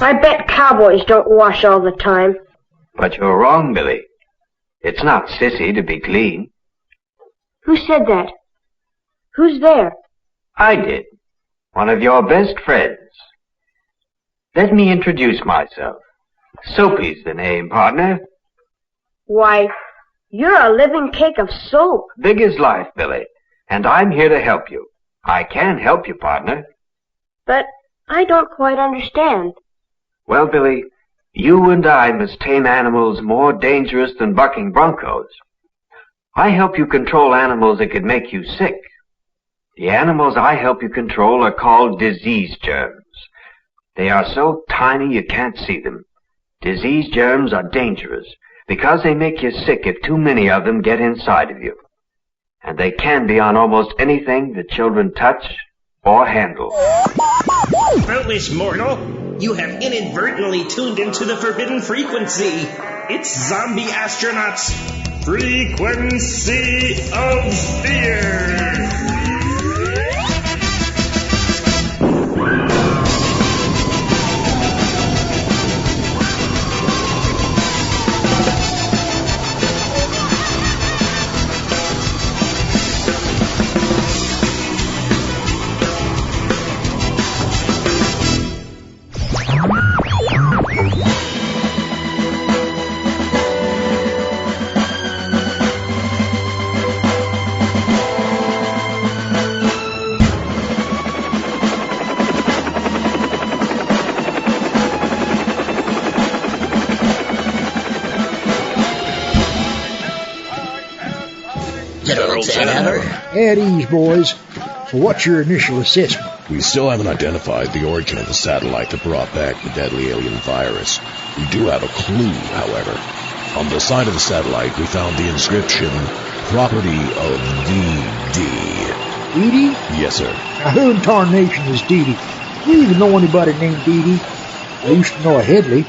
I bet cowboys don't wash all the time. But you're wrong, Billy. It's not sissy to be clean. Who said that? Who's there? I did. One of your best friends. Let me introduce myself. Soapy's the name, partner. Why, you're a living cake of soap. Big as life, Billy. And I'm here to help you. I can help you, partner. But I don't quite understand. Well, Billy, you and I must tame animals more dangerous than bucking broncos. I help you control animals that could make you sick. The animals I help you control are called disease germs. They are so tiny you can't see them. Disease germs are dangerous because they make you sick if too many of them get inside of you. And they can be on almost anything that children touch or handle. Foolish mortal, you have inadvertently tuned into the forbidden frequency. It's Zombie Astronaut's Frequency of Fear. At ease, boys. What's your initial assessment? We still haven't identified the origin of the satellite that brought back the deadly alien virus. We do have a clue, however. On the side of the satellite, we found the inscription, Property of Dee Dee. Dee Dee? Yes, sir. Now, who in tarnation is Dee Dee? Do you even know anybody named Dee Dee? I used to know a Headley.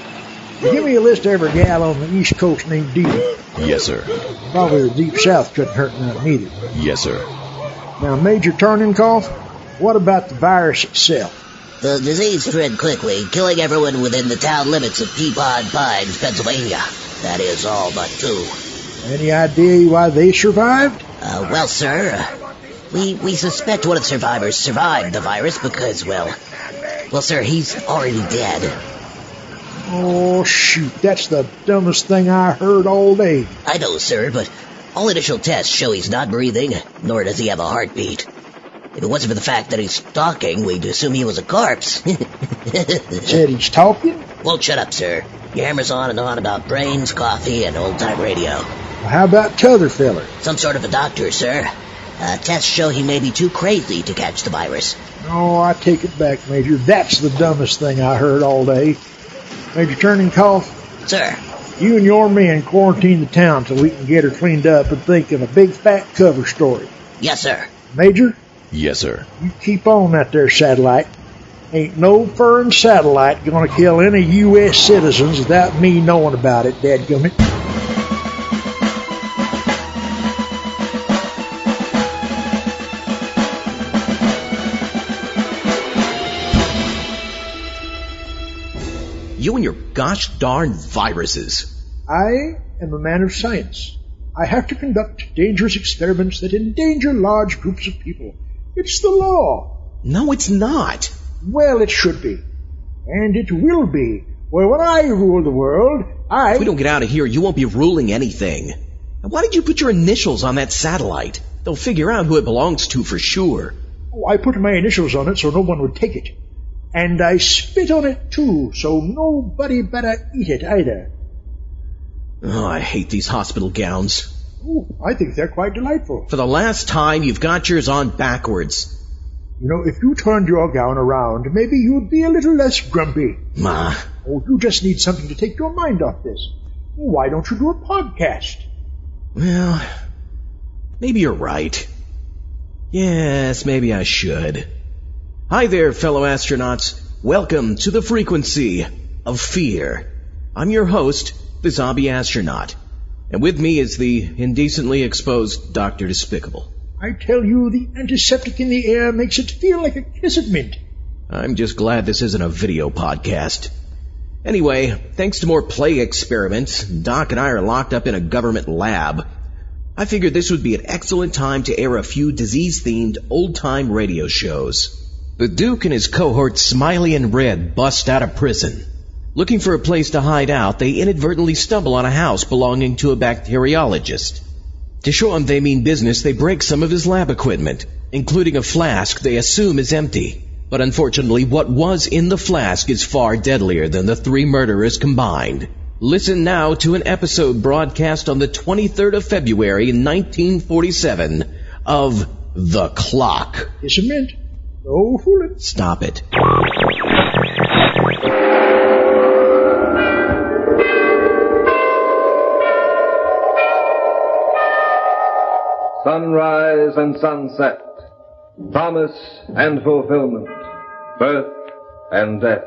Give me a list of every gal on the East Coast named Dee Dee. Yes, sir. Probably the Deep South couldn't hurt nothing either. Yes, sir. Now, Major Turninkoff, what about the virus itself? The disease spread quickly, killing everyone within the town limits of Peapod Pines, Pennsylvania. That is all but true. Any idea why they survived? Well, sir, we suspect one of the survivors survived the virus because, well, sir, he's already dead. Oh, shoot, that's the dumbest thing I heard all day. I know, sir, but all initial tests show he's not breathing, nor does he have a heartbeat. If it wasn't for the fact that he's talking, we'd assume he was a corpse. Said he's talking? Won't shut up, sir. Your hammers on and on about brains, coffee, and old-time radio. Well, how about t'other feller? Some sort of a doctor, sir. Tests show he may be too crazy to catch the virus. Oh, I take it back, Major. That's the dumbest thing I heard all day. Major Turninkoff? Sir. You and your men quarantine the town till we can get her cleaned up and think of a big fat cover story. Yes, sir. Major? Yes, sir. You keep on that there satellite. Ain't no foreign satellite gonna kill any U.S. citizens without me knowing about it, dadgummit. You and your gosh darn viruses. I am a man of science. I have to conduct dangerous experiments that endanger large groups of people. It's the law. No, it's not. Well, it should be. And it will be. Well, when I rule the world, If we don't get out of here, you won't be ruling anything. And why did you put your initials on that satellite? They'll figure out who it belongs to for sure. Oh, I put my initials on it so no one would take it. And I spit on it, too, so nobody better eat it either. Oh, I hate these hospital gowns. Oh, I think they're quite delightful. For the last time, you've got yours on backwards. You know, if you turned your gown around, maybe you'd be a little less grumpy. Ma. Oh, you just need something to take your mind off this. Why don't you do a podcast? Well, maybe you're right. Yes, maybe I should. Hi there, fellow astronauts. Welcome to the Frequency of Fear. I'm your host, the Zombie Astronaut. And with me is the indecently exposed Dr. Despicable. I tell you, the antiseptic in the air makes it feel like a kiss of mint. I'm just glad this isn't a video podcast. Anyway, thanks to more play experiments, Doc and I are locked up in a government lab. I figured this would be an excellent time to air a few disease-themed old-time radio shows. The Duke and his cohort Smiley and Red bust out of prison. Looking for a place to hide out, they inadvertently stumble on a house belonging to a bacteriologist. To show him they mean business, they break some of his lab equipment, including a flask they assume is empty. But unfortunately, what was in the flask is far deadlier than the three murderers combined. Listen now to an episode broadcast on the 23rd of February 1947 of The Clock. It's a mint. No fooling. Stop it. Sunrise and sunset, promise and fulfillment, birth and death.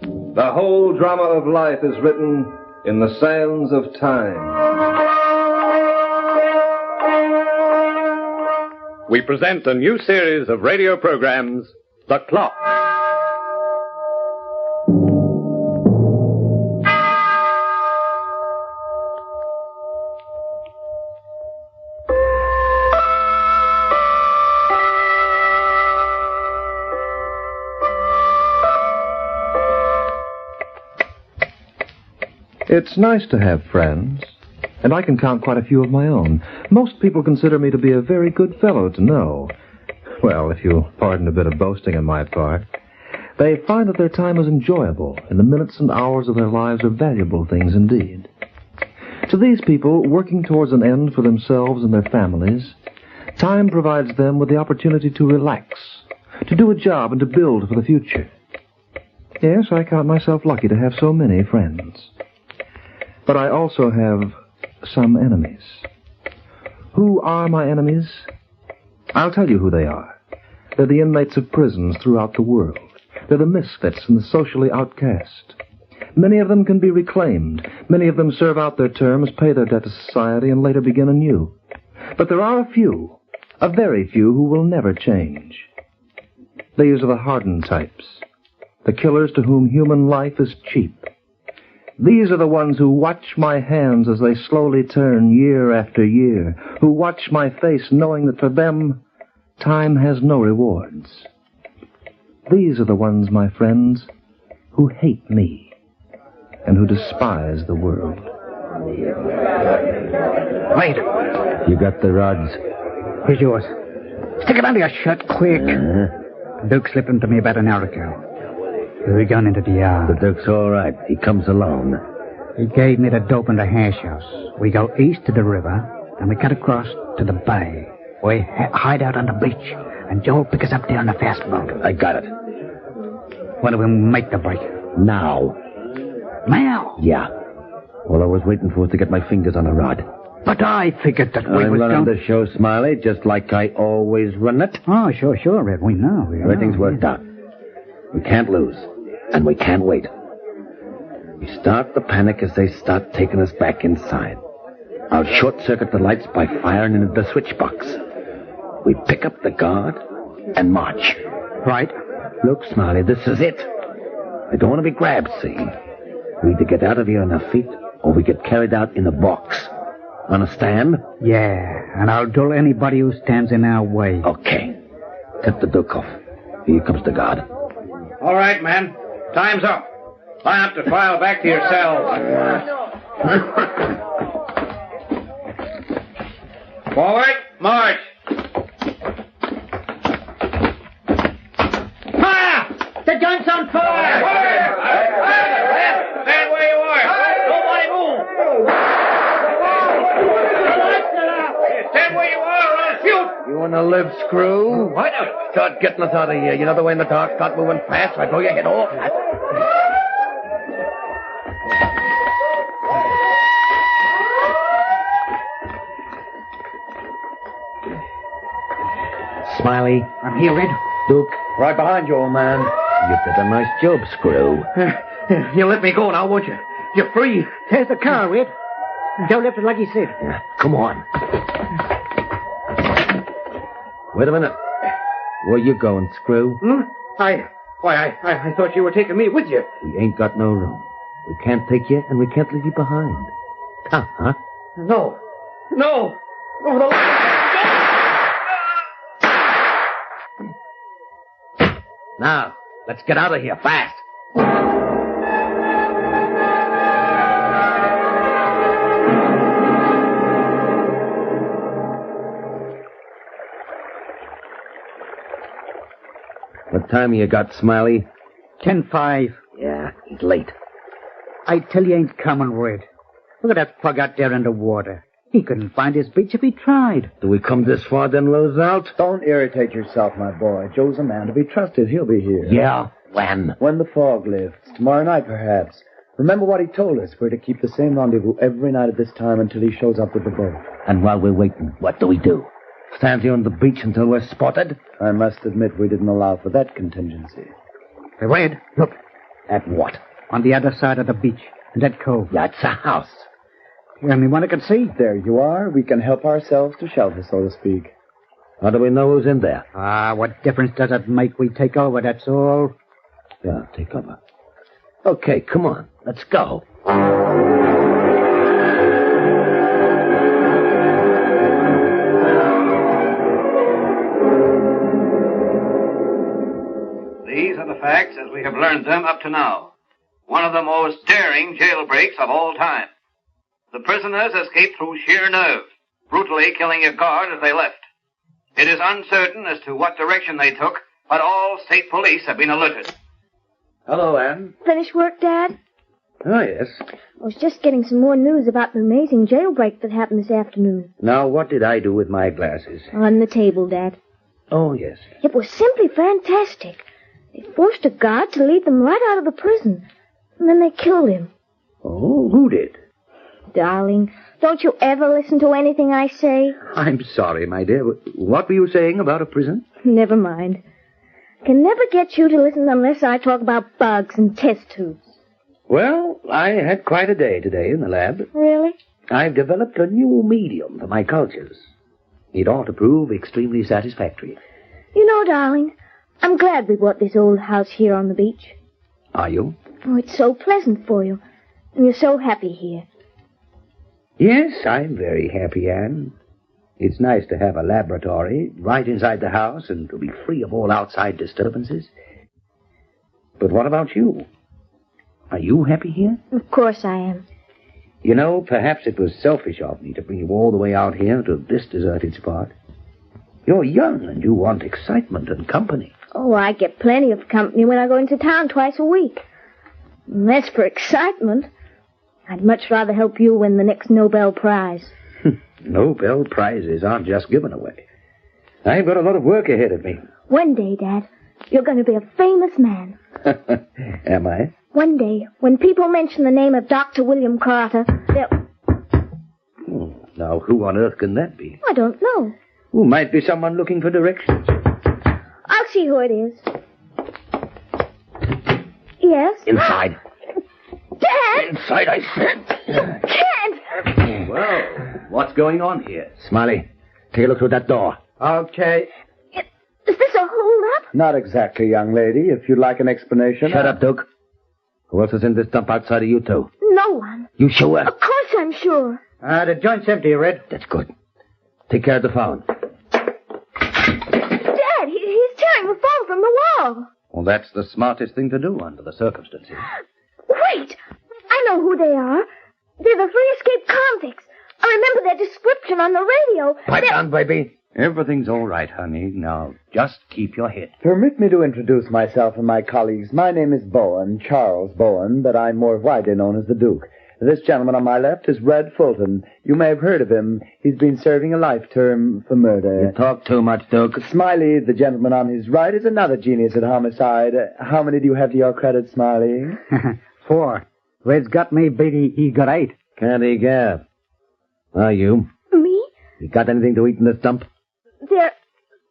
The whole drama of life is written in the sands of time. We present a new series of radio programs, The Clock. It's nice to have friends, and I can count quite a few of my own. Most people consider me to be a very good fellow to know. Well, if you'll pardon a bit of boasting on my part, they find that their time is enjoyable, and the minutes and hours of their lives are valuable things indeed. To these people, working towards an end for themselves and their families, time provides them with the opportunity to relax, to do a job, and to build for the future. Yes, I count myself lucky to have so many friends. But I also have some enemies. Who are my enemies? I'll tell you who they are. They're the inmates of prisons throughout the world. They're the misfits and the socially outcast. Many of them can be reclaimed. Many of them serve out their terms, pay their debt to society, and later begin anew. But there are a very few, who will never change. These are the hardened types, the killers to whom human life is cheap. These are the ones who watch my hands as they slowly turn year after year, who watch my face knowing that for them, time has no rewards. These are the ones, my friends, who hate me and who despise the world. Wait. You got the rods? Here's yours. Stick it under your shirt, quick. Duke slipped them to me about an hour ago. We gone into the yard. The Duke's all right. He comes alone. He gave me the dope in the hash house. We go east to the river, and we cut across to the bay. We hide out on the beach, and Joe'll pick us up there on the fast boat. I got it. When do we make the break? Now. Now? Yeah. All I was waiting for was to get my fingers on a rod. But I figured that we I'm was running going... the show, Smiley, just like I always run it. Oh, sure, Red. We know. Everything's worked out. We can't lose. And we can't wait. We start the panic as they start taking us back inside. I'll short-circuit the lights by firing into the switch box. We pick up the guard and march. Right. Look, Smiley, this is it. I don't want to be grabbed, see? We either get out of here on our feet, or we get carried out in a box. Understand? Yeah, and I'll dull anybody who stands in our way. Okay. Tip the Duke off. Here comes the guard. All right, man. Time's up. Line up to file back to your cells. Forward, march. Fire! The gun's on fire! Stand where you are. Nobody move. Stand where you are or I'll shoot. You want to live, Screw? What? Start getting us out of here. You know the way in the dark, start moving fast, I blow your head off. Smiley. I'm here, Red. Duke. Right behind you, old man. You did a nice job, Screw. You let me go now, won't you? You're free. There's the car, Red. Joe left it like he said. Yeah, come on. Wait a minute. Where you going, Screw? I thought you were taking me with you. We ain't got no room. We can't take you, and we can't leave you behind. Come, huh? No. No. No, no. Now, let's get out of here, fast. What time you got, Smiley? 10:05. Yeah, he's late. I tell you, ain't coming, Red. Look at that pug out there in the water. He couldn't find his beach if he tried. Do we come this far, then lose out? Don't irritate yourself, my boy. Joe's a man to be trusted. He'll be here. Yeah, when? When the fog lifts. Tomorrow night, perhaps. Remember what he told us. We're to keep the same rendezvous every night at this time until he shows up with the boat. And while we're waiting, what do we do? Stand here on the beach until we're spotted? I must admit we didn't allow for that contingency. Hey, Red, look. At what? On the other side of the beach, in that cove. That's a house. You only one I can see. There you are. We can help ourselves to shelter, so to speak. How do we know who's in there? What difference does it make? We take over, that's all. Yeah, take over. Okay, come on. Let's go. These are the facts as we have learned them up to now. One of the most daring jailbreaks of all time. The prisoners escaped through sheer nerve, brutally killing a guard as they left. It is uncertain as to what direction they took, but all state police have been alerted. Hello, Anne. Finished work, Dad? Oh, yes. I was just getting some more news about the amazing jailbreak that happened this afternoon. Now, what did I do with my glasses? On the table, Dad. Oh, yes. It was simply fantastic. They forced a guard to lead them right out of the prison. And then they killed him. Oh, who did? Darling, don't you ever listen to anything I say? I'm sorry, my dear. What were you saying about a prison? Never mind. Can never get you to listen unless I talk about bugs and test tubes. Well, I had quite a day today in the lab. Really? I've developed a new medium for my cultures. It ought to prove extremely satisfactory. You know, darling, I'm glad we bought this old house here on the beach. Are you? Oh, it's so pleasant for you. And you're so happy here. Yes, I'm very happy, Anne. It's nice to have a laboratory right inside the house and to be free of all outside disturbances. But what about you? Are you happy here? Of course I am. You know, perhaps it was selfish of me to bring you all the way out here to this deserted spot. You're young and you want excitement and company. Oh, I get plenty of company when I go into town twice a week. And as for excitement, I'd much rather help you win the next Nobel Prize. Nobel Prizes aren't just given away. I've got a lot of work ahead of me. One day, Dad, you're going to be a famous man. Am I? One day, when people mention the name of Dr. William Carter, they'll... Now, who on earth can that be? I don't know. Who might be someone looking for directions? I'll see who it is. Yes? Inside. Dad! Inside, I said. Dad! Well, what's going on here? Smiley, take a look through that door. Okay. Is this a hold-up? Not exactly, young lady. If you'd like an explanation... Shut up, Duke. Who else is in this dump outside of you two? No one. You sure? Of course I'm sure. The joint's empty, Red. That's good. Take care of the phone. Dad, he's tearing the phone from the wall. Well, that's the smartest thing to do under the circumstances. Wait! I know who they are. They're the three escaped convicts. I remember their description on the radio. Pipe down, baby. Everything's all right, honey. Now, just keep your head. Permit me to introduce myself and my colleagues. My name is Bowen, Charles Bowen, but I'm more widely known as the Duke. This gentleman on my left is Red Fulton. You may have heard of him. He's been serving a life term for murder. You talk too much, Duke. Smiley, the gentleman on his right, is another genius at homicide. How many do you have to your credit, Smiley? 4. Red's got me beat. He got 8. Can't he gab? Are you? Me? You got anything to eat in this dump?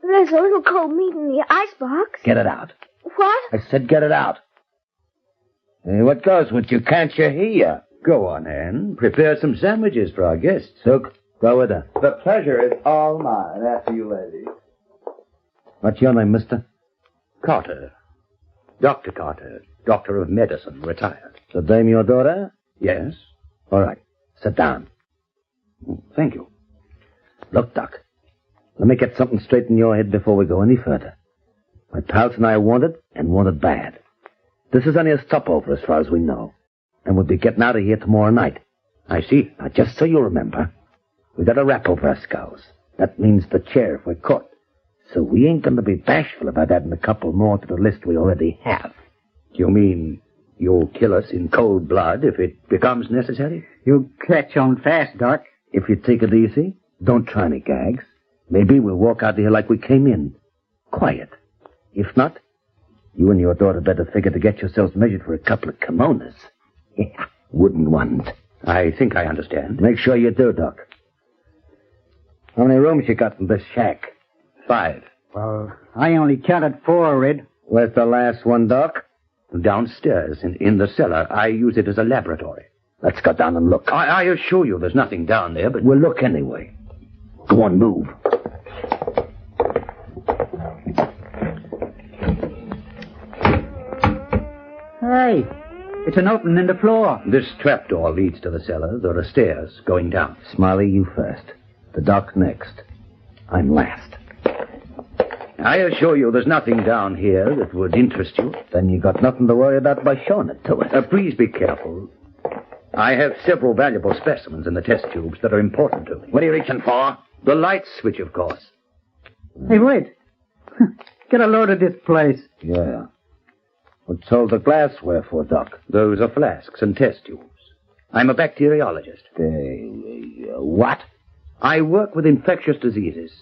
There's a little cold meat in the icebox. Get it out. What? I said get it out. Hey, what goes with you? Can't you hear? Go on, Anne. Prepare some sandwiches for our guests. Duke, go with her. The pleasure is all mine, after you, lady. What's your name, mister? Carter. Dr. Carter, doctor of medicine, retired. The dame your daughter? Yes? All right. Sit down. Thank you. Look, Doc. Let me get something straight in your head before we go any further. My pals and I want it, and want it bad. This is only a stopover as far as we know. And we'll be getting out of here tomorrow night. I see. Now, just so you remember, we got a rap over our skulls. That means the chair if we're caught. So we ain't going to be bashful about adding a couple more to the list we already have. You mean you'll kill us in cold blood if it becomes necessary? You catch on fast, Doc. If you take it easy, don't try any gags. Maybe we'll walk out of here like we came in. Quiet. If not, you and your daughter better figure to get yourselves measured for a couple of kimonos. Yeah, wooden ones. I think I understand. Make sure you do, Doc. How many rooms you got in this shack? 5. Well, I only counted 4, Red. Where's the last one, Doc? Downstairs, in the cellar. I use it as a laboratory. Let's go down and look. I assure you there's nothing down there, but... We'll look anyway. Go on, move. Hey, it's an opening in the floor. This trapdoor leads to the cellar. There are stairs going down. Smiley, you first. The Doc next. I'm last. I assure you there's nothing down here that would interest you. Then you got nothing to worry about by showing it to us. Please be careful. I have several valuable specimens in the test tubes that are important to me. What are you reaching for? The light switch, of course. Hey, Red. Get a load of this place. Yeah. What's all the glassware for, Doc? Those are flasks and test tubes. I'm a bacteriologist. What? I work with infectious diseases.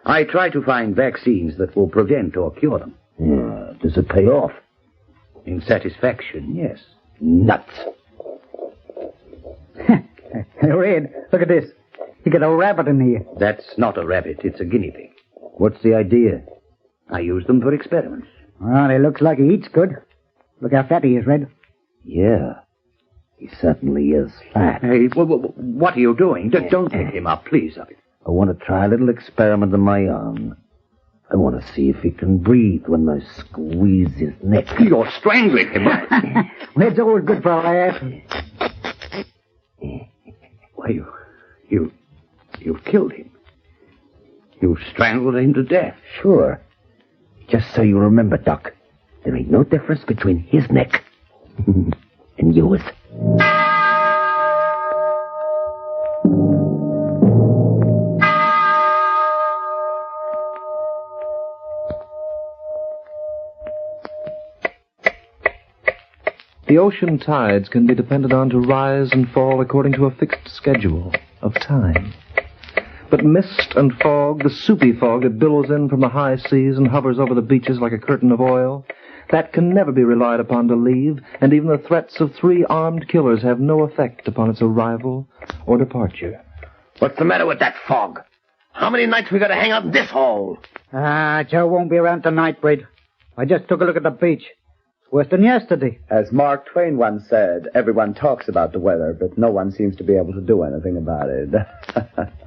I try to find vaccines that will prevent or cure them. Yeah. Does it pay off? In satisfaction, yes. Nuts. Hey, Red, look at this. You got a rabbit in here. That's not a rabbit. It's a guinea pig. What's the idea? I use them for experiments. Well, he looks like he eats good. Look how fat he is, Red. Yeah. He certainly is fat. Hey, what are you doing? Don't pick him up, please. I want to try a little experiment of my own. I want to see if he can breathe when I squeeze his neck. You're strangling him. Well, it's always good for a laugh. Why, you've killed him. You've strangled him to death. Sure. Just so you remember, Doc, there ain't no difference between his neck and yours. The ocean tides can be depended on to rise and fall according to a fixed schedule of time. But mist and fog, the soupy fog that billows in from the high seas and hovers over the beaches like a curtain of oil, that can never be relied upon to leave, and even the threats of 3 armed killers have no effect upon its arrival or departure. What's the matter with that fog? How many nights we got to hang out in this hole? Joe won't be around tonight, Red. I just took a look at the beach. Worse than yesterday. As Mark Twain once said, everyone talks about the weather, but no one seems to be able to do anything about it.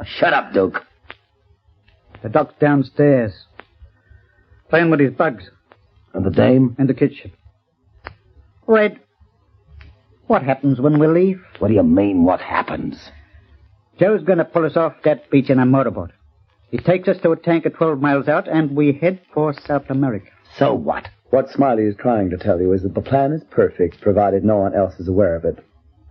Shut up, Duke. The Doc's downstairs, playing with his bugs. And the dame? In the kitchen. Red, what happens when we leave? What do you mean, what happens? Joe's going to pull us off that beach in a motorboat. He takes us to a tanker 12 miles out, and we head for South America. So what? What Smiley is trying to tell you is that the plan is perfect, provided no one else is aware of it.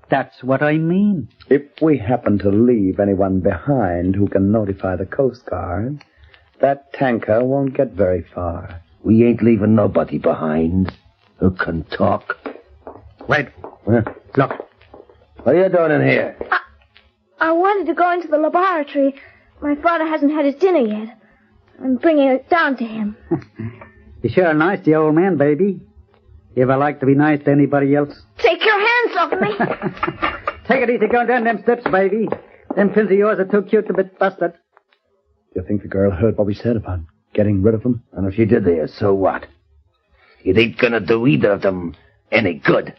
That's what I mean. If we happen to leave anyone behind who can notify the Coast Guard, that tanker won't get very far. We ain't leaving nobody behind who can talk. Red, look. What are you doing in here? I wanted to go into the laboratory. My father hasn't had his dinner yet. I'm bringing it down to him. You're sure nice to the old man, baby. You ever like to be nice to anybody else? Take your hands off me. Take it easy going down them steps, baby. Them pins of yours are too cute to be busted. Do you think the girl heard what we said about getting rid of them? And if she did there, so what? It ain't gonna do either of them any good.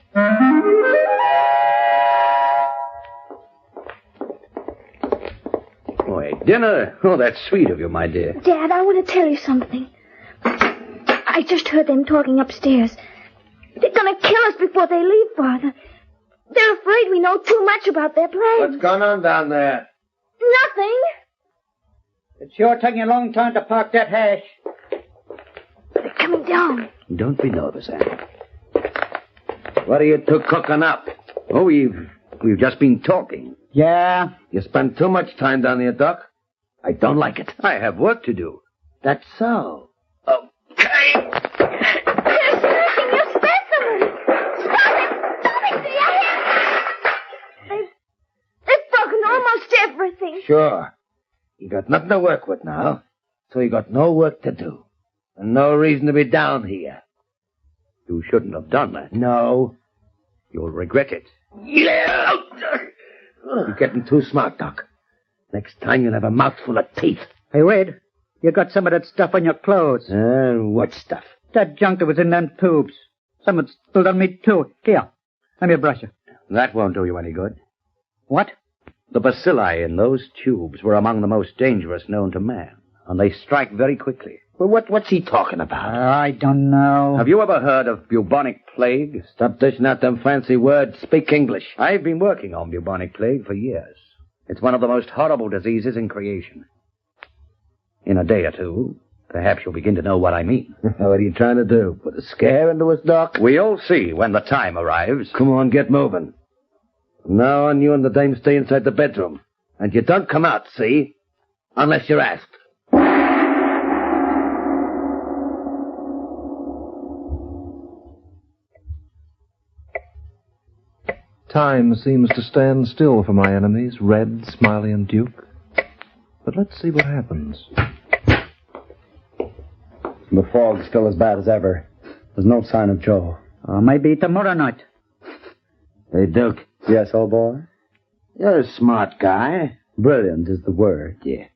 Boy, dinner? Oh, that's sweet of you, my dear. Dad, I want to tell you something. I just heard them talking upstairs. They're gonna kill us before they leave, Father. They're afraid we know too much about their plans. What's going on down there? Nothing. It's sure taking a long time to park that hash. They're coming down. Don't be nervous, Anne. What are you two cooking up? Oh, we've just been talking. Yeah. You spend too much time down here, Doc. I don't like it. I have work to do. That's so. They're smashing your specimen. Stop it! Stop it! Do you hear? They've broken almost everything. Sure. You got nothing to work with now, so you got no work to do. And no reason to be down here. You shouldn't have done that. No. You'll regret it. Yeah! You're getting too smart, Doc. Next time you'll have a mouthful of teeth. Hey, Red, you got some of that stuff on your clothes. What stuff? That junk that was in them tubes. Some had spilled on me, too. Here, let me brush you. That won't do you any good. What? The bacilli in those tubes were among the most dangerous known to man, and they strike very quickly. Well, what's he talking about? I don't know. Have you ever heard of bubonic plague? Stop dishing out them fancy words. Speak English. I've been working on bubonic plague for years. It's one of the most horrible diseases in creation. In a day or two, perhaps you'll begin to know what I mean. What are you trying to do? Put a scare into us, Doc? We'll see when the time arrives. Come on, get moving. From now on, you and the dame stay inside the bedroom. And you don't come out, see? Unless you're asked. Time seems to stand still for my enemies, Red, Smiley, and Duke. But let's see what happens. The fog's still as bad as ever. There's no sign of Joe. Maybe tomorrow night. Hey, Duke. Yes, old boy? You're a smart guy. Brilliant is the word. Yeah.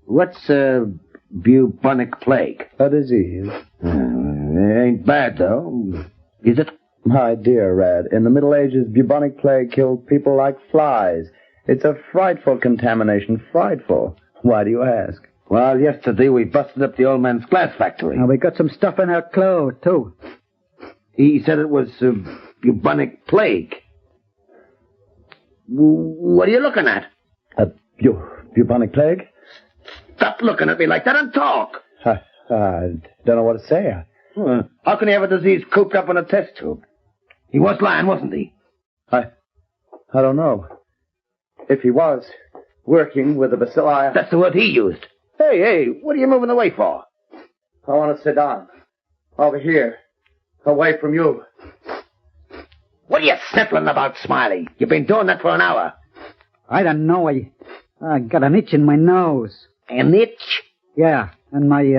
What's bubonic plague? A disease. It ain't bad, though. Is it? My dear Red, in the Middle Ages, bubonic plague killed people like flies. It's a frightful contamination, frightful. Why do you ask? Well, yesterday we busted up the old man's glass factory. We got some stuff in our clothes, too. He said it was bubonic plague. What are you looking at? Bubonic plague? Stop looking at me like that and talk. I don't know what to say. How can he have a disease cooped up in a test tube? He was lying, wasn't he? I don't know. If he was working with the bacilli... That's the word he used. Hey, what are you moving away for? I want to sit down. Over here. Away from you. What are you sniffling about, Smiley? You've been doing that for an hour. I don't know. I got an itch in my nose. An itch? Yeah, and my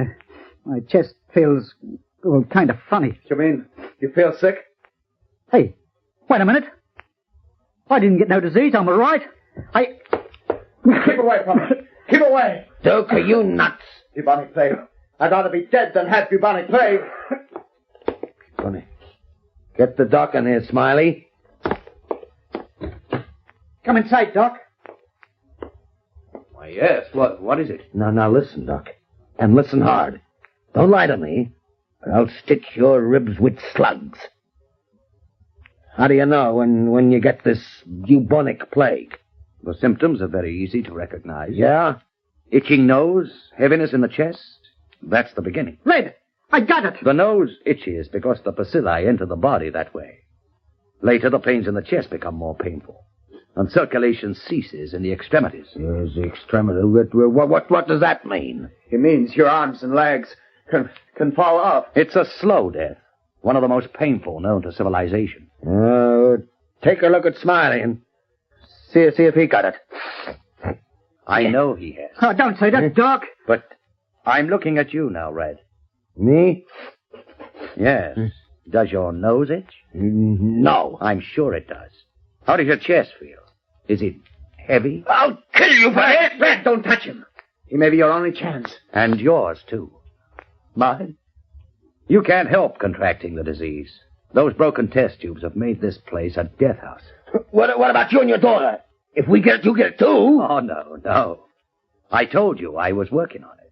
chest feels kind of funny. You mean you feel sick? Hey, wait a minute. I didn't get no disease, I'm all right. Keep away from me. Keep away. Duke, are you nuts? Bubonic plague. I'd rather be dead than have bubonic plague. Funny. Get the doc in here, Smiley. Come inside, Doc. Why, yes. What is it? Now listen, Doc. And listen hard. Don't lie to me, or I'll stitch your ribs with slugs. How do you know when you get this bubonic plague? The symptoms are very easy to recognize. Yeah? Itching nose, heaviness in the chest. That's the beginning. Red, I got it. The nose itches because the bacilli enter the body that way. Later, the pains in the chest become more painful, and circulation ceases in the extremities. Yes, the extremity. What does that mean? It means your arms and legs can fall off. It's a slow death, one of the most painful known to civilization. Take a look at Smiley and see if he got it. I know he has. Oh, don't say that, Doc. But I'm looking at you now, Red. Me? Yes. Does your nose itch? No. I'm sure it does. How does your chest feel? Is it heavy? I'll kill you for that! Red, don't touch him. He may be your only chance. And yours, too. Mine? You can't help contracting the disease. Those broken test tubes have made this place a death house. What about you and your daughter? If we get it, you get it too. Oh, no. I told you I was working on it.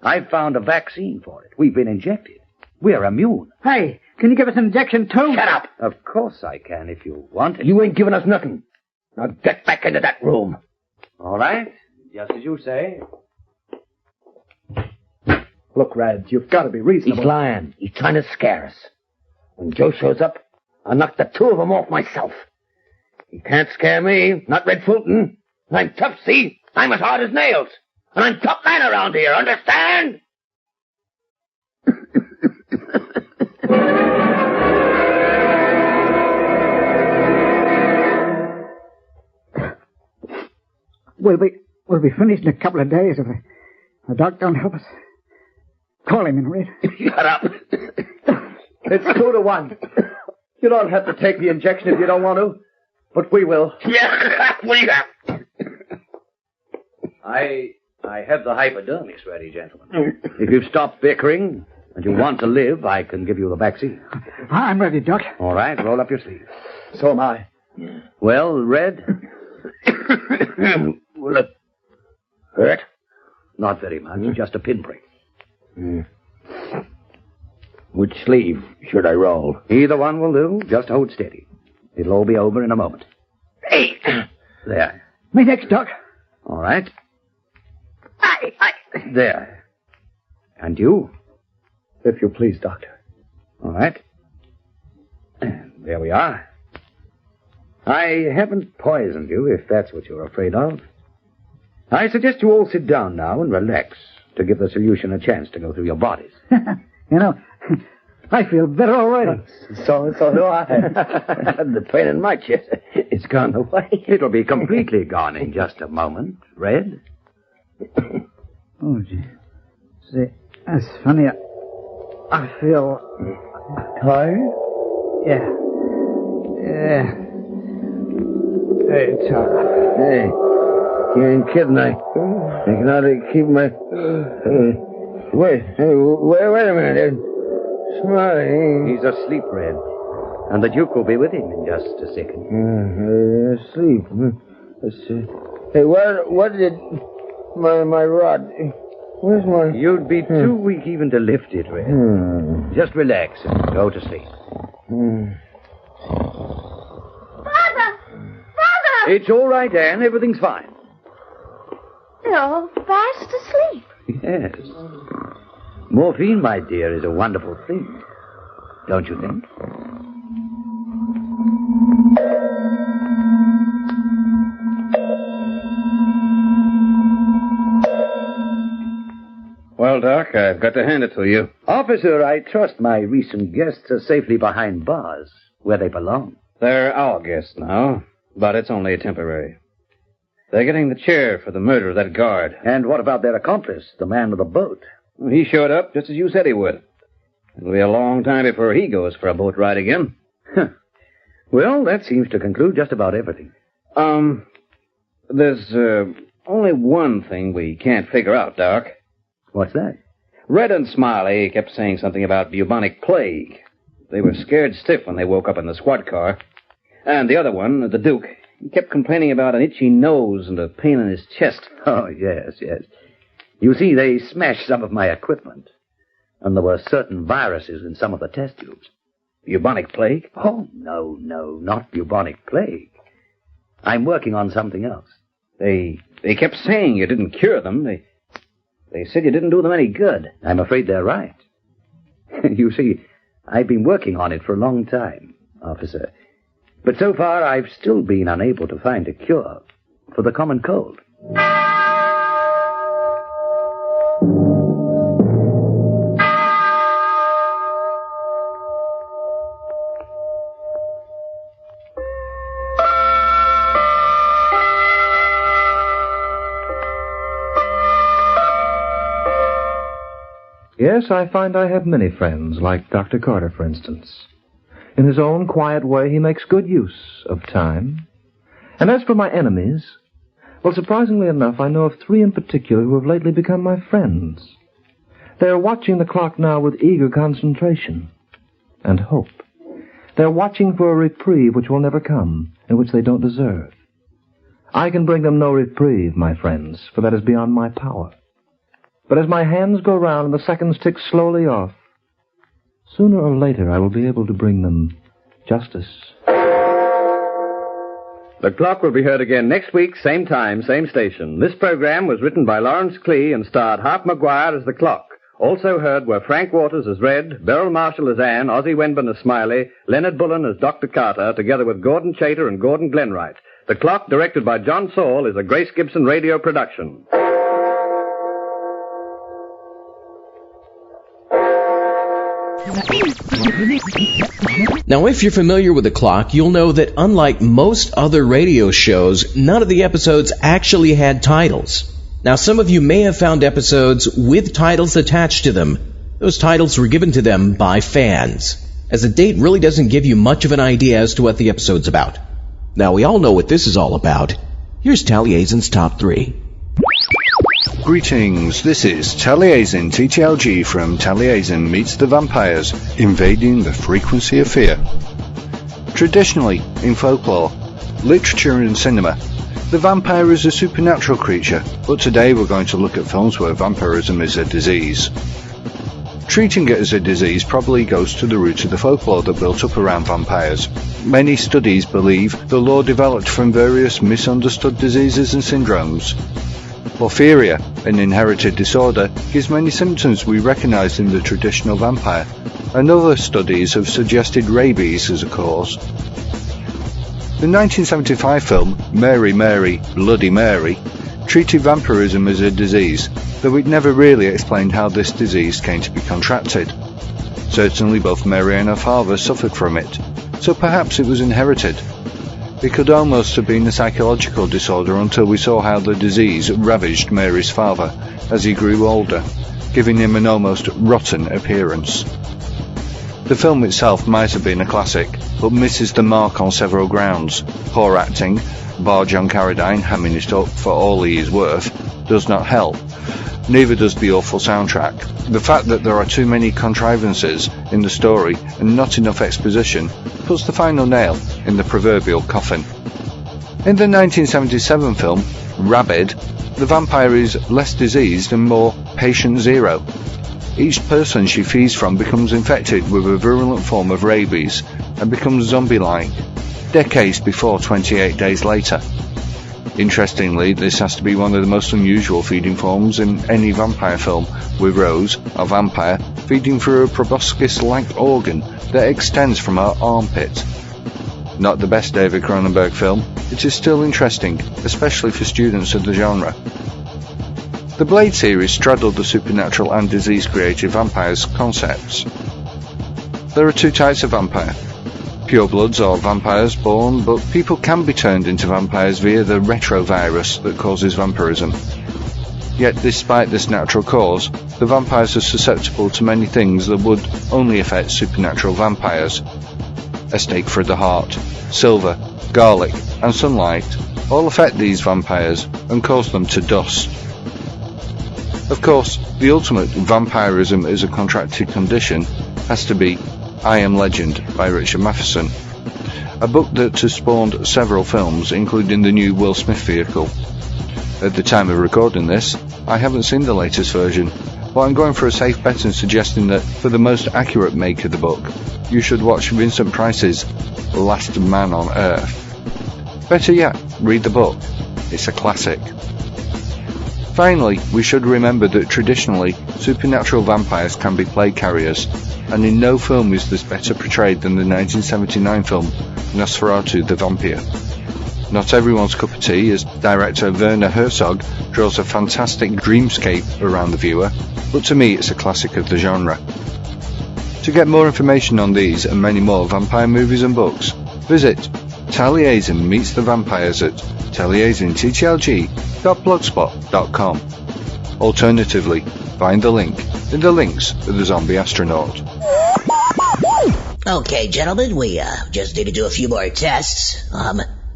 I've found a vaccine for it. We've been injected. We're immune. Hey, can you give us an injection, too? Shut up! Of course I can, if you want it. You ain't giving us nothing. Now get back into that room. All right. Just as you say. Look, Rad, you've got to be reasonable. He's lying. He's trying to scare us. When Joe shows up, I'll knock the two of them off myself. He can't scare me, not Red Fulton. I'm tough, see? I'm as hard as nails. And I'm top man around here, understand? We'll be finished in a couple of days if the doc don't help us. Call him in, Red. Shut up. It's 2-1. You don't have to take the injection if you don't want to, but we will. Yeah, we have. I have the hypodermics ready, gentlemen. If you've stopped bickering and you want to live, I can give you the vaccine. I'm ready, Doc. All right, roll up your sleeve. So am I. Well, Red? Will it hurt? Not very much, just a pinprick. Which sleeve should I roll? Either one will do. Just hold steady. It'll all be over in a moment. Hey! There. Me next, Doc. All right. There. And you? If you please, Doctor. All right. There we are. I haven't poisoned you, if that's what you're afraid of. I suggest you all sit down now and relax to give the solution a chance to go through your bodies. You know, I feel better already. So do I. The pain in my chest, it's gone away. It'll be completely gone in just a moment. Red? Oh, gee. See, that's funny. I feel... Tired? Yeah. Hey, Charles. Hey, you ain't kidding. I can hardly keep my... Wait a minute. He's asleep, Red. And the Duke will be with him in just a second. Asleep. Hey, what did my rod... Where's my... You'd be too weak even to lift it, Red. Just relax and go to sleep. Father! It's all right, Anne. Everything's fine. They're all fast asleep. Yes. Morphine, my dear, is a wonderful thing. Don't you think? Well, Doc, I've got to hand it to you. Officer, I trust my recent guests are safely behind bars, where they belong. They're our guests now, but it's only temporary. They're getting the chair for the murder of that guard. And what about their accomplice, the man with the boat? He showed up just as you said he would. It'll be a long time before he goes for a boat ride again. Well, that seems to conclude just about everything. There's only one thing we can't figure out, Doc. What's that? Red and Smiley kept saying something about bubonic plague. They were scared stiff when they woke up in the squad car. And the other one, the Duke, he kept complaining about an itchy nose and a pain in his chest. Oh, yes. You see, they smashed some of my equipment. And there were certain viruses in some of the test tubes. Bubonic plague? Oh, no, not bubonic plague. I'm working on something else. They kept saying you didn't cure them. They said you didn't do them any good. I'm afraid they're right. You see, I've been working on it for a long time, officer. But so far, I've still been unable to find a cure for the common cold. Yes, I find I have many friends, like Dr. Carter, for instance. In his own quiet way, he makes good use of time. And as for my enemies, well, surprisingly enough, I know of 3 in particular who have lately become my friends. They are watching the clock now with eager concentration and hope. They're watching for a reprieve which will never come and which they don't deserve. I can bring them no reprieve, my friends, for that is beyond my power. But as my hands go round and the seconds tick slowly off, sooner or later I will be able to bring them justice. The Clock will be heard again next week, same time, same station. This program was written by Lawrence Clee and starred Harp Maguire as the Clock. Also heard were Frank Waters as Red, Beryl Marshall as Anne, Ozzie Wenburn as Smiley, Leonard Bullen as Dr. Carter, together with Gordon Chater and Gordon Glenwright. The Clock, directed by John Saul, is a Grace Gibson radio production. Now, if you're familiar with The Clock, you'll know that unlike most other radio shows, none of the episodes actually had titles. Now, some of you may have found episodes with titles attached to them. Those titles were given to them by fans, as the date really doesn't give you much of an idea as to what the episode's about. Now, we all know what this is all about. Here's Taliesin's Top 3. Greetings, this is Taliesin TTLG from Taliesin Meets the Vampires, invading the frequency of fear. Traditionally, in folklore, literature and cinema, the vampire is a supernatural creature, but today we're going to look at films where vampirism is a disease. Treating it as a disease probably goes to the roots of the folklore that built up around vampires. Many studies believe the lore developed from various misunderstood diseases and syndromes. Porphyria, an inherited disorder, gives many symptoms we recognize in the traditional vampire, and other studies have suggested rabies as a cause. The 1975 film Mary, Mary, Bloody Mary treated vampirism as a disease, though it never really explained how this disease came to be contracted. Certainly both Mary and her father suffered from it, so perhaps it was inherited. It could almost have been a psychological disorder until we saw how the disease ravaged Mary's father as he grew older, giving him an almost rotten appearance. The film itself might have been a classic, but misses the mark on several grounds. Poor acting, bar John Carradine hamming it up for all he is worth, does not help. Neither does the awful soundtrack. The fact that there are too many contrivances in the story and not enough exposition puts the final nail in the proverbial coffin. In the 1977 film Rabid, the vampire is less diseased and more patient zero. Each person she feeds from becomes infected with a virulent form of rabies and becomes zombie-like, decades before 28 days later. Interestingly, this has to be one of the most unusual feeding forms in any vampire film, with Rose, a vampire, feeding through a proboscis-like organ that extends from her armpit. Not the best David Cronenberg film, it is still interesting, especially for students of the genre. The Blade series straddled the supernatural and disease-created vampires concepts. There are two types of vampire. Purebloods or vampires born, but people can be turned into vampires via the retrovirus that causes vampirism. Yet despite this natural cause, the vampires are susceptible to many things that would only affect supernatural vampires. A stake for the heart, silver, garlic and sunlight all affect these vampires and cause them to dust. Of course, the ultimate vampirism as a contracted condition has to be I Am Legend by Richard Matheson, a book that has spawned several films, including the new Will Smith vehicle. At the time of recording this, I haven't seen the latest version, but I'm going for a safe bet in suggesting that for the most accurate make of the book, you should watch Vincent Price's Last Man on Earth. Better yet, read the book. It's a classic. Finally, we should remember that traditionally, supernatural vampires can be plague carriers, and in no film is this better portrayed than the 1979 film Nosferatu the Vampire. Not everyone's cup of tea, as director Werner Herzog draws a fantastic dreamscape around the viewer, but to me it's a classic of the genre. To get more information on these and many more vampire movies and books, visit Taliesin Meets the Vampires at taliesinTTLG.blogspot.com. Alternatively, find the link in the links of the Zombie Astronaut. Okay, gentlemen, we just need to do a few more tests.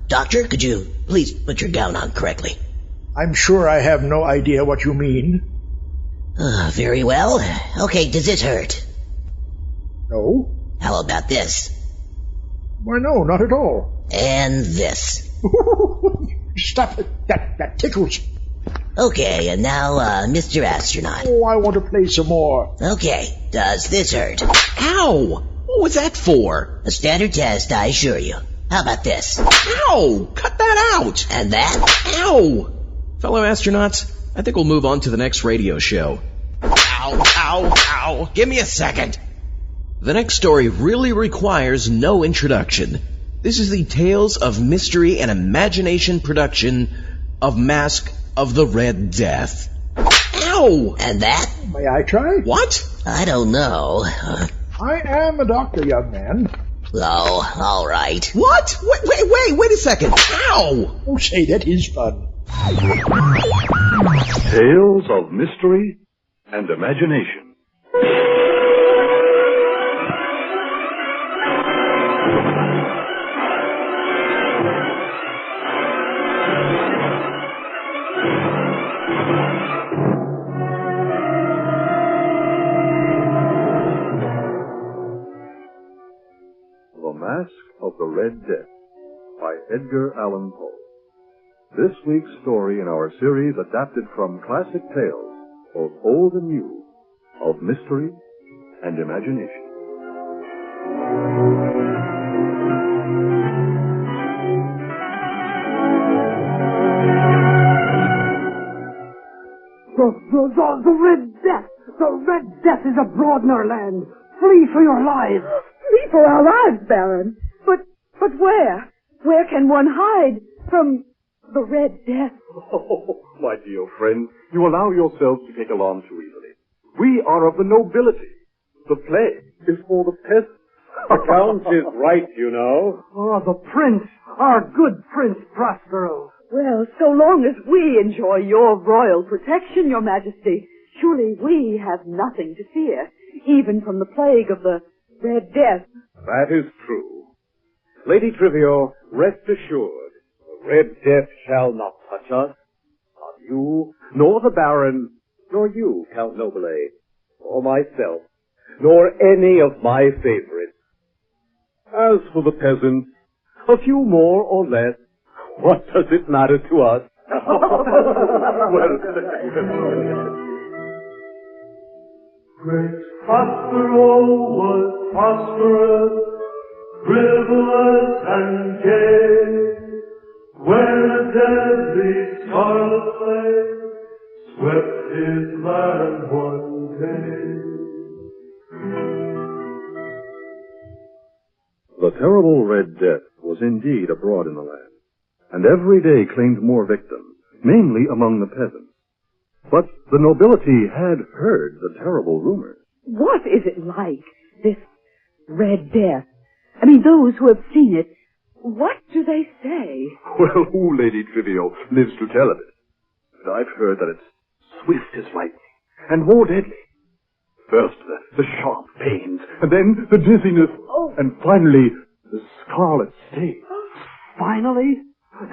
Doctor, could you please put your gown on correctly? I'm sure I have no idea what you mean. Very well. Okay, does this hurt? No. How about this? Why, no, not at all. And this. Stop it. That tickles. Okay, and now, Mr. Astronaut. Oh, I want to play some more. Okay, does this hurt? Ow! What was that for? A standard test, I assure you. How about this? Ow! Cut that out! And that? Ow! Fellow astronauts, I think we'll move on to the next radio show. Ow, ow, ow! Give me a second! The next story really requires no introduction. This is the Tales of Mystery and Imagination production of Mask of the Red Death. Ow! And that? May I try? What? I don't know. I am a doctor, young man. Oh, all right. What? Wait a second. Ow! Oh, say, that is fun. Tales of Mystery and Imagination. The Mask of the Red Death by Edgar Allan Poe. This week's story in our series adapted from classic tales, both old and new, of mystery and imagination. The Red Death! The Red Death is abroad in our land! Flee for your lives! Flee for our lives, Baron? But where? Where can one hide from the Red Death? Oh, my dear friend, you allow yourself to take alarm too easily. We are of the nobility. The plague is for the peasants. The Count is right, you know. Oh, the Prince! Our good Prince Prospero! Well, so long as we enjoy your royal protection, Your Majesty, surely we have nothing to fear, even from the plague of the Red Death. That is true. Lady Trivio, rest assured, the Red Death shall not touch us. Not you, nor the Baron, nor you, Count Nobile, or myself, nor any of my favorites. As for the peasants, a few more or less, what does it matter to us? Great Prospero was prosperous, frivolous and gay, when a deadly scarlet plague swept his land one day. The terrible Red Death was indeed abroad in the land, and every day claimed more victims, mainly among the peasants. But the nobility had heard the terrible rumors. What is it like, this Red Death? I mean, those who have seen it, what do they say? Well, who, Lady Trivio, lives to tell of it? But I've heard that it's swift as lightning, and more deadly. First, the sharp pains, and then the dizziness, and finally, the scarlet stain. Finally?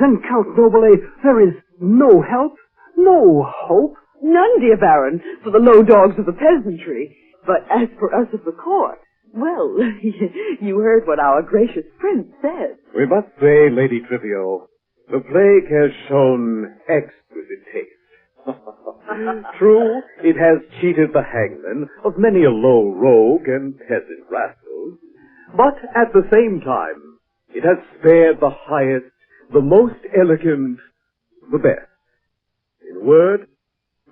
Then, Count Nobile, there is no help, no hope? None, dear Baron, for the low dogs of the peasantry. But as for us of the court, well, you heard what our gracious prince said. We must say, Lady Trivio, the plague has shown exquisite taste. True, it has cheated the hangman of many a low rogue and peasant rascal, but at the same time, it has spared the highest, the most elegant, the best. In a word,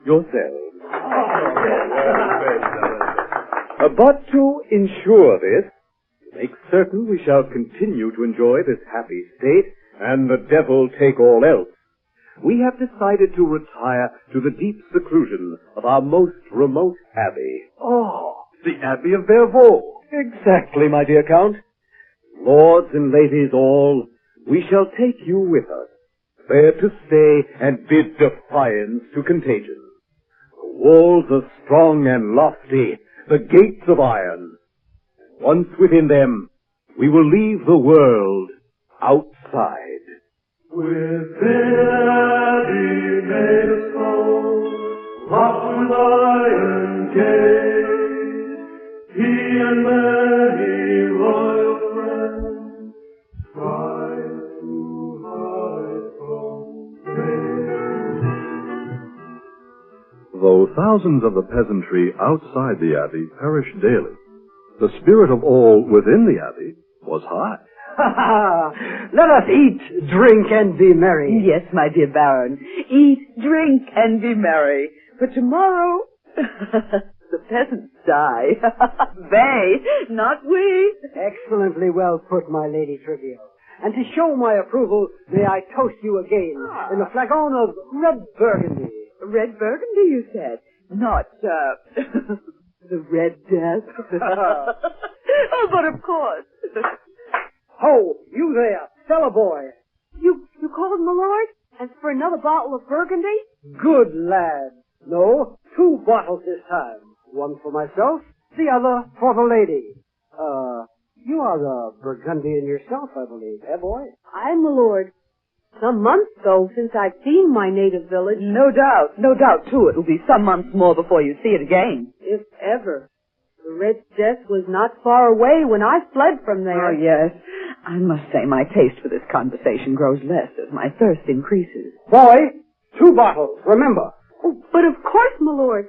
yourselves. But to ensure this, to make certain we shall continue to enjoy this happy state, and the devil take all else, we have decided to retire to the deep seclusion of our most remote abbey. Oh, the Abbey of Vervaux. Exactly, my dear Count. Lords and ladies all, we shall take you with us, there to stay and bid defiance to contagion. The walls are strong and lofty, the gates of iron. Once within them, we will leave the world outside. Within Abbey made of stone, locked with iron gate, he and many royal friends tried to hide from pain. the thousands of the peasantry outside the abbey perished daily, the spirit of all within the abbey was high. Let us eat, drink, and be merry. Yes, my dear Baron. Eat, drink, and be merry. For tomorrow, the peasants die. They, not we. Excellently well put, my Lady Trivio. And to show my approval, may I toast you again in a flagon of red burgundy. Red burgundy, you said? Not, the Red Death. Oh, but of course. Ho, you there, fellow boy. You called, my lord? And for another bottle of burgundy? Good lad. No, 2 bottles this time. One for myself, the other for the lady. You are a Burgundian yourself, I believe, eh, boy? Aye, my lord. Some months, though, since I've seen my native village. No doubt, too. It'll be some months more before you see it again. If ever. The Red Death was not far away when I fled from there. Oh, yes. I must say my taste for this conversation grows less as my thirst increases. Boy, 2 bottles, remember. Oh, but of course, my lord.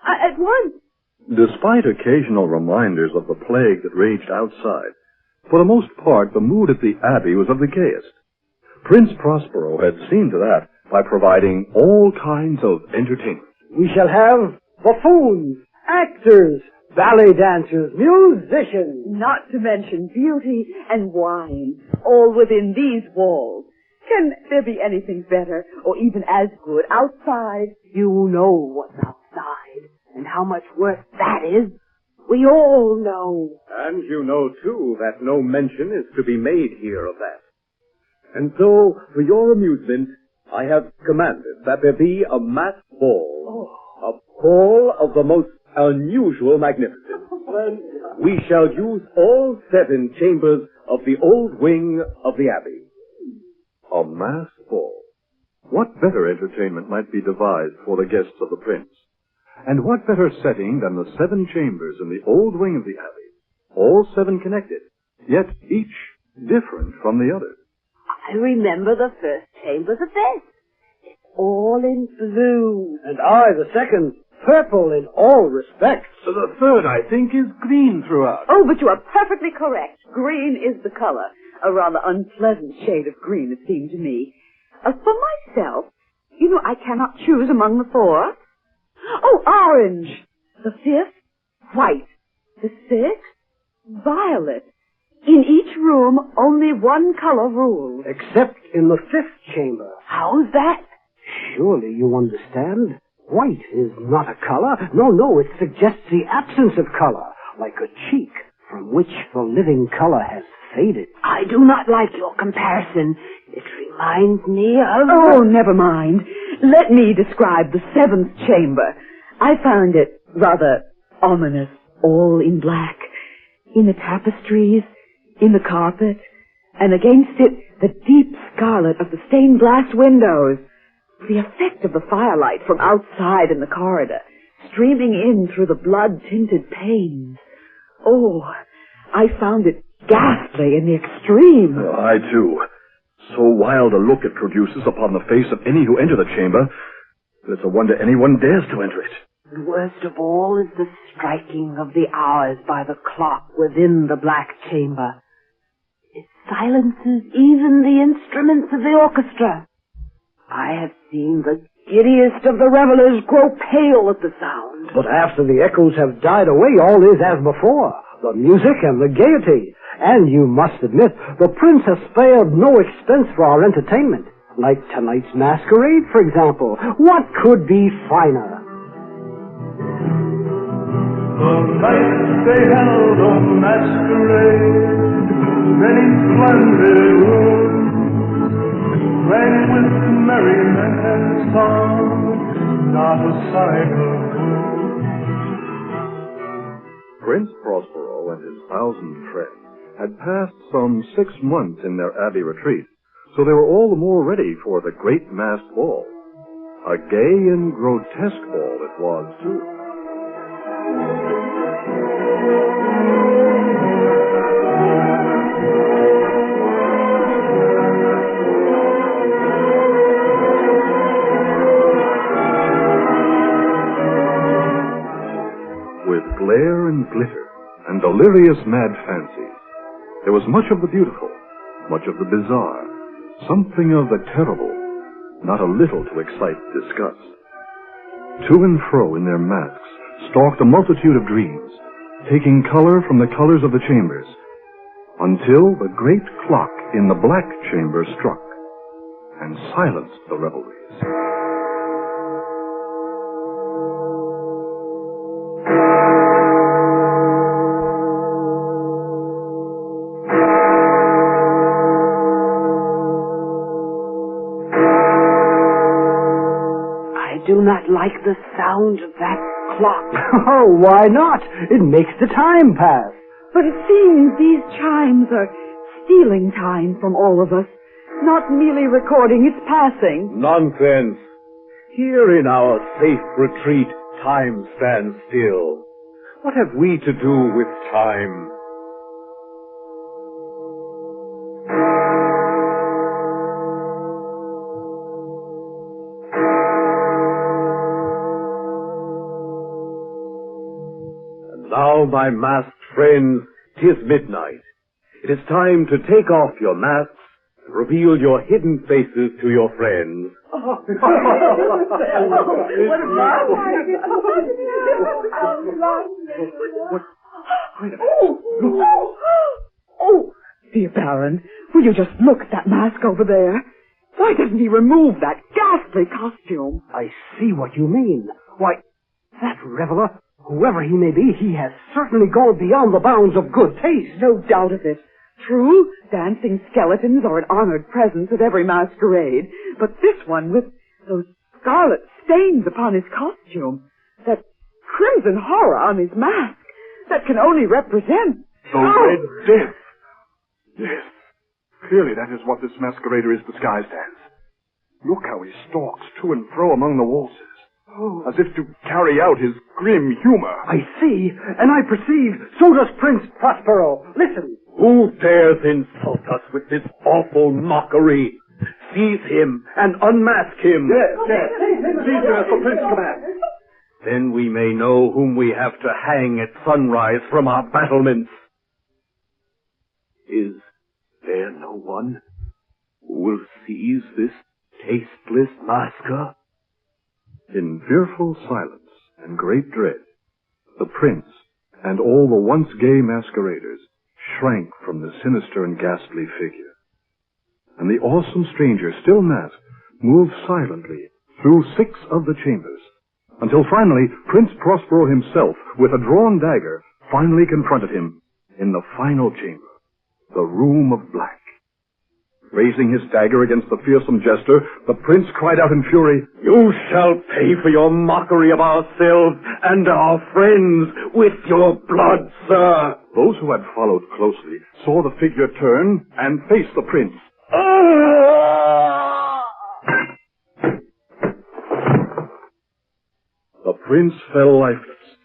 At once. Despite occasional reminders of the plague that raged outside, for the most part the mood at the abbey was of the gayest. Prince Prospero had seen to that by providing all kinds of entertainment. We shall have buffoons, actors, ballet dancers, musicians. Not to mention beauty and wine, all within these walls. Can there be anything better, or even as good, outside? You know what's outside, and how much worse that is. We all know. And you know, too, that no mention is to be made here of that. And so, for your amusement, I have commanded that there be a masked ball. A ball of the most unusual magnificence. We shall use all 7 chambers of the old wing of the abbey. A masked ball. What better entertainment might be devised for the guests of the prince? And what better setting than the 7 chambers in the old wing of the abbey, all 7 connected, yet each different from the others? I remember the first chamber the best. It's all in blue. And I, the second, purple in all respects. So the third, I think, is green throughout. Oh, but you are perfectly correct. Green is the color. A rather unpleasant shade of green, it seemed to me. For myself, you know, I cannot choose among the 4. Oh, orange. The 5th, white. The 6th, violet. In each room, only one color rules. Except in the 5th chamber. How's that? Surely you understand? White is not a color. No, it suggests the absence of color, like a cheek from which the living color has faded. I do not like your comparison. It reminds me of... Oh, never mind. Let me describe the 7th chamber. I found it rather ominous, all in black. In the tapestries, in the carpet, and against it the deep scarlet of the stained glass windows. The effect of the firelight from outside in the corridor, streaming in through the blood-tinted panes. Oh, I found it ghastly in the extreme. I, too. So wild a look it produces upon the face of any who enter the chamber, that it's a wonder anyone dares to enter it. And worst of all is the striking of the hours by the clock within the black chamber. It silences even the instruments of the orchestra. I have seen the giddiest of the revelers grow pale at the sound. But after the echoes have died away, all is as before. The music and the gaiety. And you must admit, the prince has spared no expense for our entertainment. Like tonight's masquerade, for example. What could be finer? The night they held a masquerade, many splendid rooms, rang with merriment and song, not a sign of gloom. Prince Prospero and his 1,000 friends had passed some 6 months in their abbey retreat, so they were all the more ready for the great masked ball. A gay and grotesque ball it was, too. delirious mad fancies. There was much of the beautiful, much of the bizarre, something of the terrible, not a little to excite disgust. To and fro in their masks stalked a multitude of dreams, taking color from the colors of the chambers, until the great clock in the black chamber struck and silenced the revelries. I do not like the sound of that clock. Oh, why not? It makes the time pass. But it seems these chimes are stealing time from all of us, not merely recording its passing. Nonsense. Here in our safe retreat, time stands still. What have we to do with time? And now, my masked friends, 'tis midnight. It is time to take off your masks, reveal your hidden faces to your friends. Oh, dear Baron, will you just look at that mask over there? Why doesn't he remove that ghastly costume? I see what you mean. Why, that reveler, whoever he may be, he has certainly gone beyond the bounds of good taste. No doubt of it. True, dancing skeletons are an honored presence at every masquerade, but this one with those scarlet stains upon his costume, that crimson horror on his mask, that can only represent... The Red Death! Yes, clearly that is what this masquerader is disguised as. Look how he stalks to and fro among the waltzes, as if to carry out his grim humor. I see, and I perceive, so does Prince Prospero. Listen. Who dares insult us with this awful mockery? Seize him and unmask him. Yes. Seize him as the prince commands. Then we may know whom we have to hang at sunrise from our battlements. Is there no one who will seize this tasteless masker? In fearful silence and great dread, the prince and all the once gay masqueraders shrank from the sinister and ghastly figure. And the awesome stranger, still masked, moved silently through 6 of the chambers, until finally Prince Prospero himself, with a drawn dagger, finally confronted him in the final chamber, the Room of Black. Raising his dagger against the fearsome jester, the prince cried out in fury, "You shall pay for your mockery of ourselves and our friends with your blood, sir!" Those who had followed closely saw the figure turn and face the prince. The prince fell lifeless.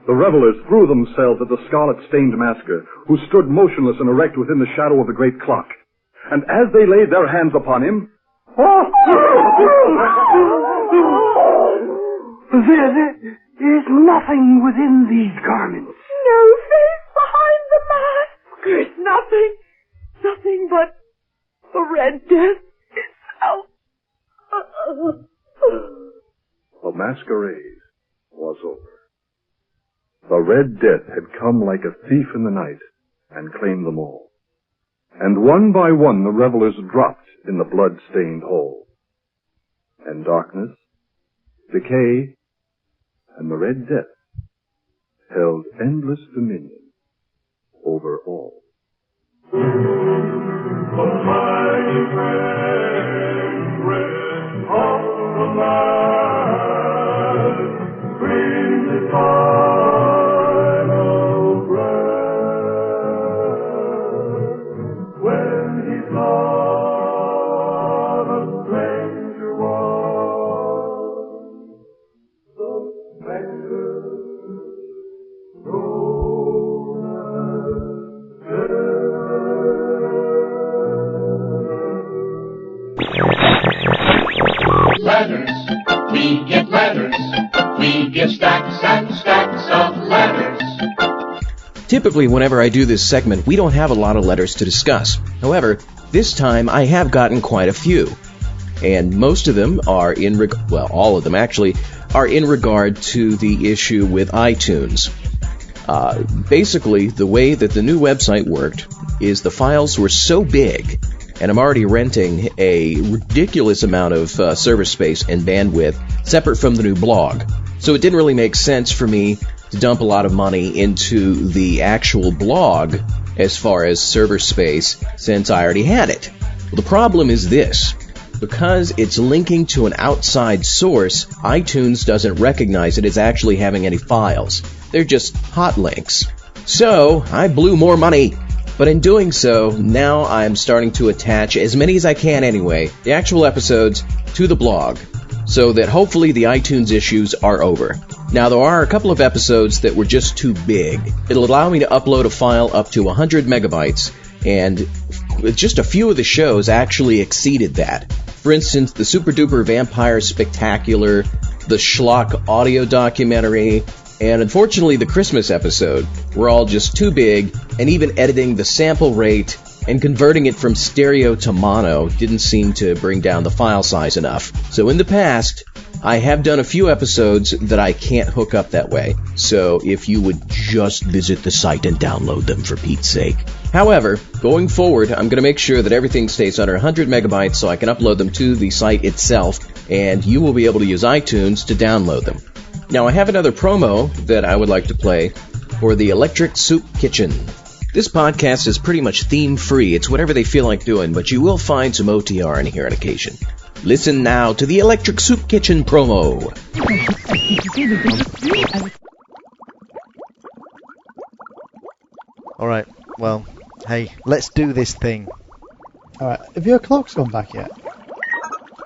The revelers threw themselves at the scarlet-stained masker, who stood motionless and erect within the shadow of the great clock. And as they laid their hands upon him... There's nothing within these garments. No face behind the mask. There's nothing. Nothing but the Red Death itself. The masquerade was over. The Red Death had come like a thief in the night and claimed them all. And one by one the revelers dropped in the blood-stained hall. And darkness, decay, and the Red Death held endless dominion over all. Ladders, we get ladders. We get stacks and stacks of ladders. Typically, whenever I do this segment, we don't have a lot of letters to discuss. However, this time I have gotten quite a few. And most of them are all of them actually, are in regard to the issue with iTunes. Basically, the way that the new website worked is the files were so big, and I'm already renting a ridiculous amount of server space and bandwidth separate from the new blog. So it didn't really make sense for me to dump a lot of money into the actual blog as far as server space, since I already had it. Well, the problem is this. Because it's linking to an outside source, iTunes doesn't recognize it as actually having any files. They're just hot links. So, I blew more money. But in doing so, now I'm starting to attach, as many as I can anyway, the actual episodes to the blog, so that hopefully the iTunes issues are over. Now, there are a couple of episodes that were just too big. It'll allow me to upload a file up to 100 megabytes, and just a few of the shows actually exceeded that. For instance, the Super Duper Vampire Spectacular, the Schlock audio documentary, and unfortunately the Christmas episode were all just too big, and even editing the sample rate and converting it from stereo to mono didn't seem to bring down the file size enough. So in the past, I have done a few episodes that I can't hook up that way, so if you would just visit the site and download them for Pete's sake. However, going forward, I'm going to make sure that everything stays under 100 megabytes so I can upload them to the site itself, and you will be able to use iTunes to download them. Now, I have another promo that I would like to play for the Electric Soup Kitchen. This podcast is pretty much theme-free. It's whatever they feel like doing, but you will find some OTR in here on occasion. Listen now to the Electric Soup Kitchen promo. Alright, well, hey, let's do this thing. Alright, have your clocks gone back yet?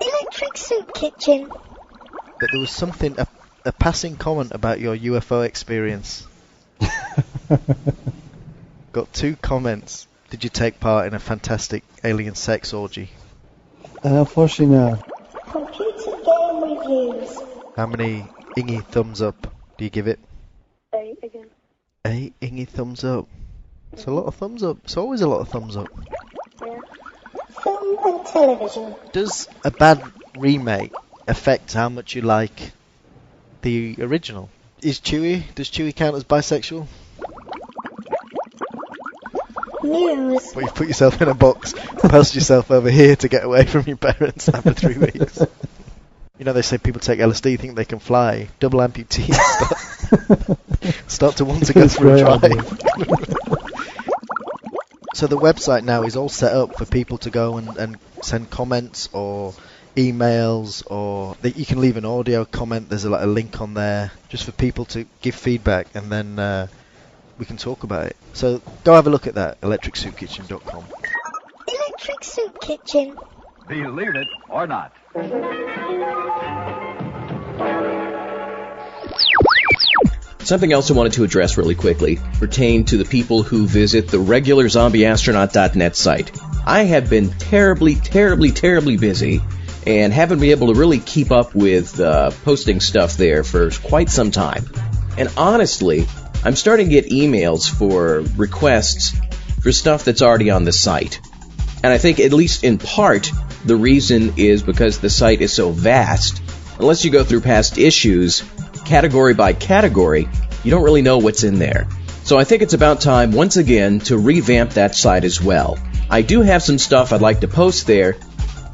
Electric Soup Kitchen. But there was something, a passing comment about your UFO experience. Got 2 comments. Did you take part in a fantastic alien sex orgy? Unfortunately, no. Computer game reviews. How many ingy thumbs up do you give it? 8 again. 8 ingy thumbs up. It's a lot of thumbs up. It's always a lot of thumbs up. Yeah. Film and television. Does a bad remake affect how much you like the original? Does Chewie count as bisexual? News. Well, you put yourself in a box, post yourself over here to get away from your parents after 3 weeks. You know, they say people take LSD, think they can fly. Double amputees start to want to go for a drive. So the website now is all set up for people to go and send comments or emails, or that you can leave an audio comment. There's a link on there just for people to give feedback, and then we can talk about it. So go have a look at that, electricsoupkitchen.com. Electric Soup Kitchen. Believe it or not. Something else I wanted to address really quickly pertained to the people who visit the regular zombieastronaut.net site. I have been terribly busy and haven't been able to really keep up with posting stuff there for quite some time. And honestly, I'm starting to get emails for requests for stuff that's already on the site. And I think, at least in part, the reason is because the site is so vast. Unless you go through past issues, category by category, you don't really know what's in there. So I think it's about time, once again, to revamp that site as well. I do have some stuff I'd like to post there,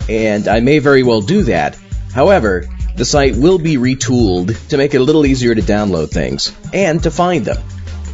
and I may very well do that. However, the site will be retooled to make it a little easier to download things and to find them.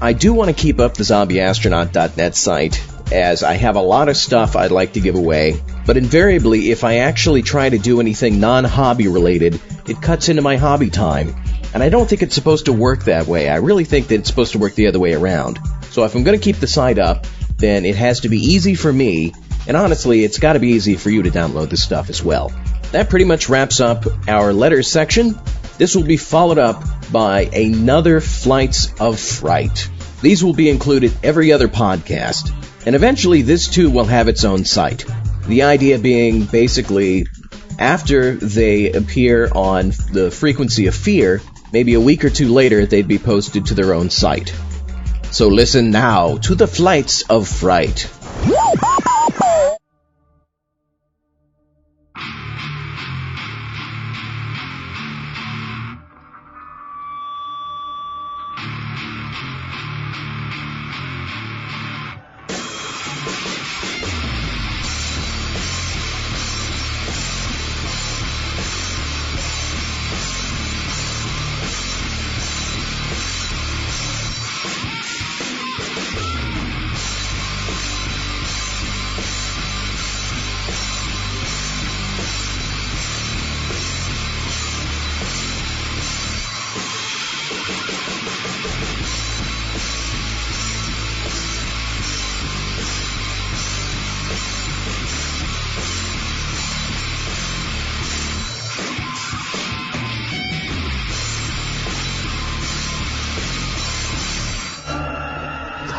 I do want to keep up the zombieastronaut.net site, as I have a lot of stuff I'd like to give away, but invariably, if I actually try to do anything non-hobby related, it cuts into my hobby time, and I don't think it's supposed to work that way. I really think that it's supposed to work the other way around. So if I'm going to keep the site up, then it has to be easy for me, and honestly, it's got to be easy for you to download this stuff as well. That pretty much wraps up our letters section. This will be followed up by another Flights of Fright. These will be included every other podcast, and eventually this too will have its own site. The idea being, basically, after they appear on the Frequency of Fear, maybe a week or two later they'd be posted to their own site. So listen now to the Flights of Fright.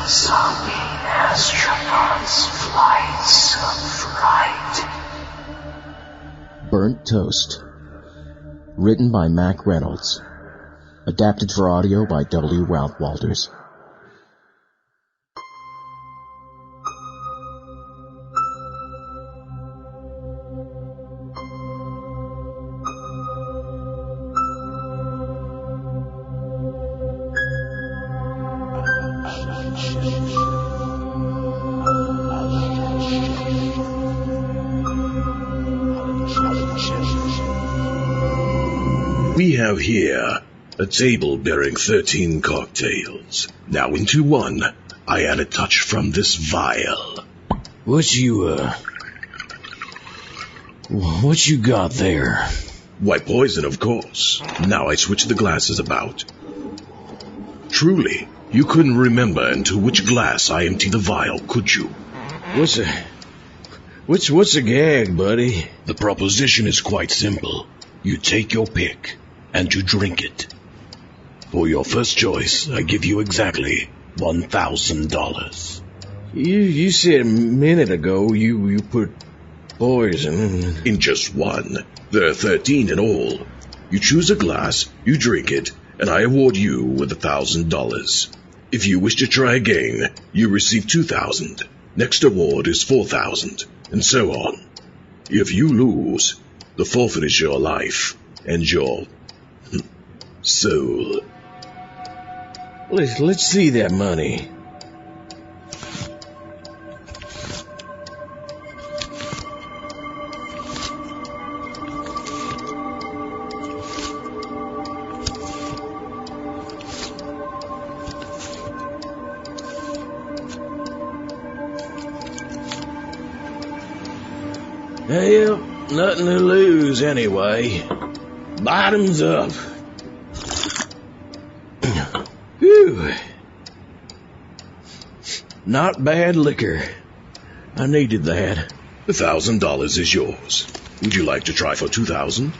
Zombie Astronaut's Flights of Fright. Burnt Toast. Written by Mac Reynolds. Adapted for audio by W. Ralph Walters. We have here a table bearing 13 cocktails. Now into one, I add a touch from this vial. What you got there? Why, poison, of course. Now I switch the glasses about. Truly, you couldn't remember into which glass I empty the vial, could you? What's a gag, buddy? The proposition is quite simple. You take your pick, and you drink it. For your first choice, I give you exactly $1,000. You said a minute ago you put poison in just one. There are 13 in all. You choose a glass, you drink it, and I award you with $1,000. If you wish to try again, you receive $2,000. Next award is $4,000, and so on. If you lose, the forfeit is your life and your soul. Let's see that money. Well, nothing to lose anyway. Bottoms up. Whew. Not bad liquor. I needed that. $1,000 is yours. Would you like to try for $2,000?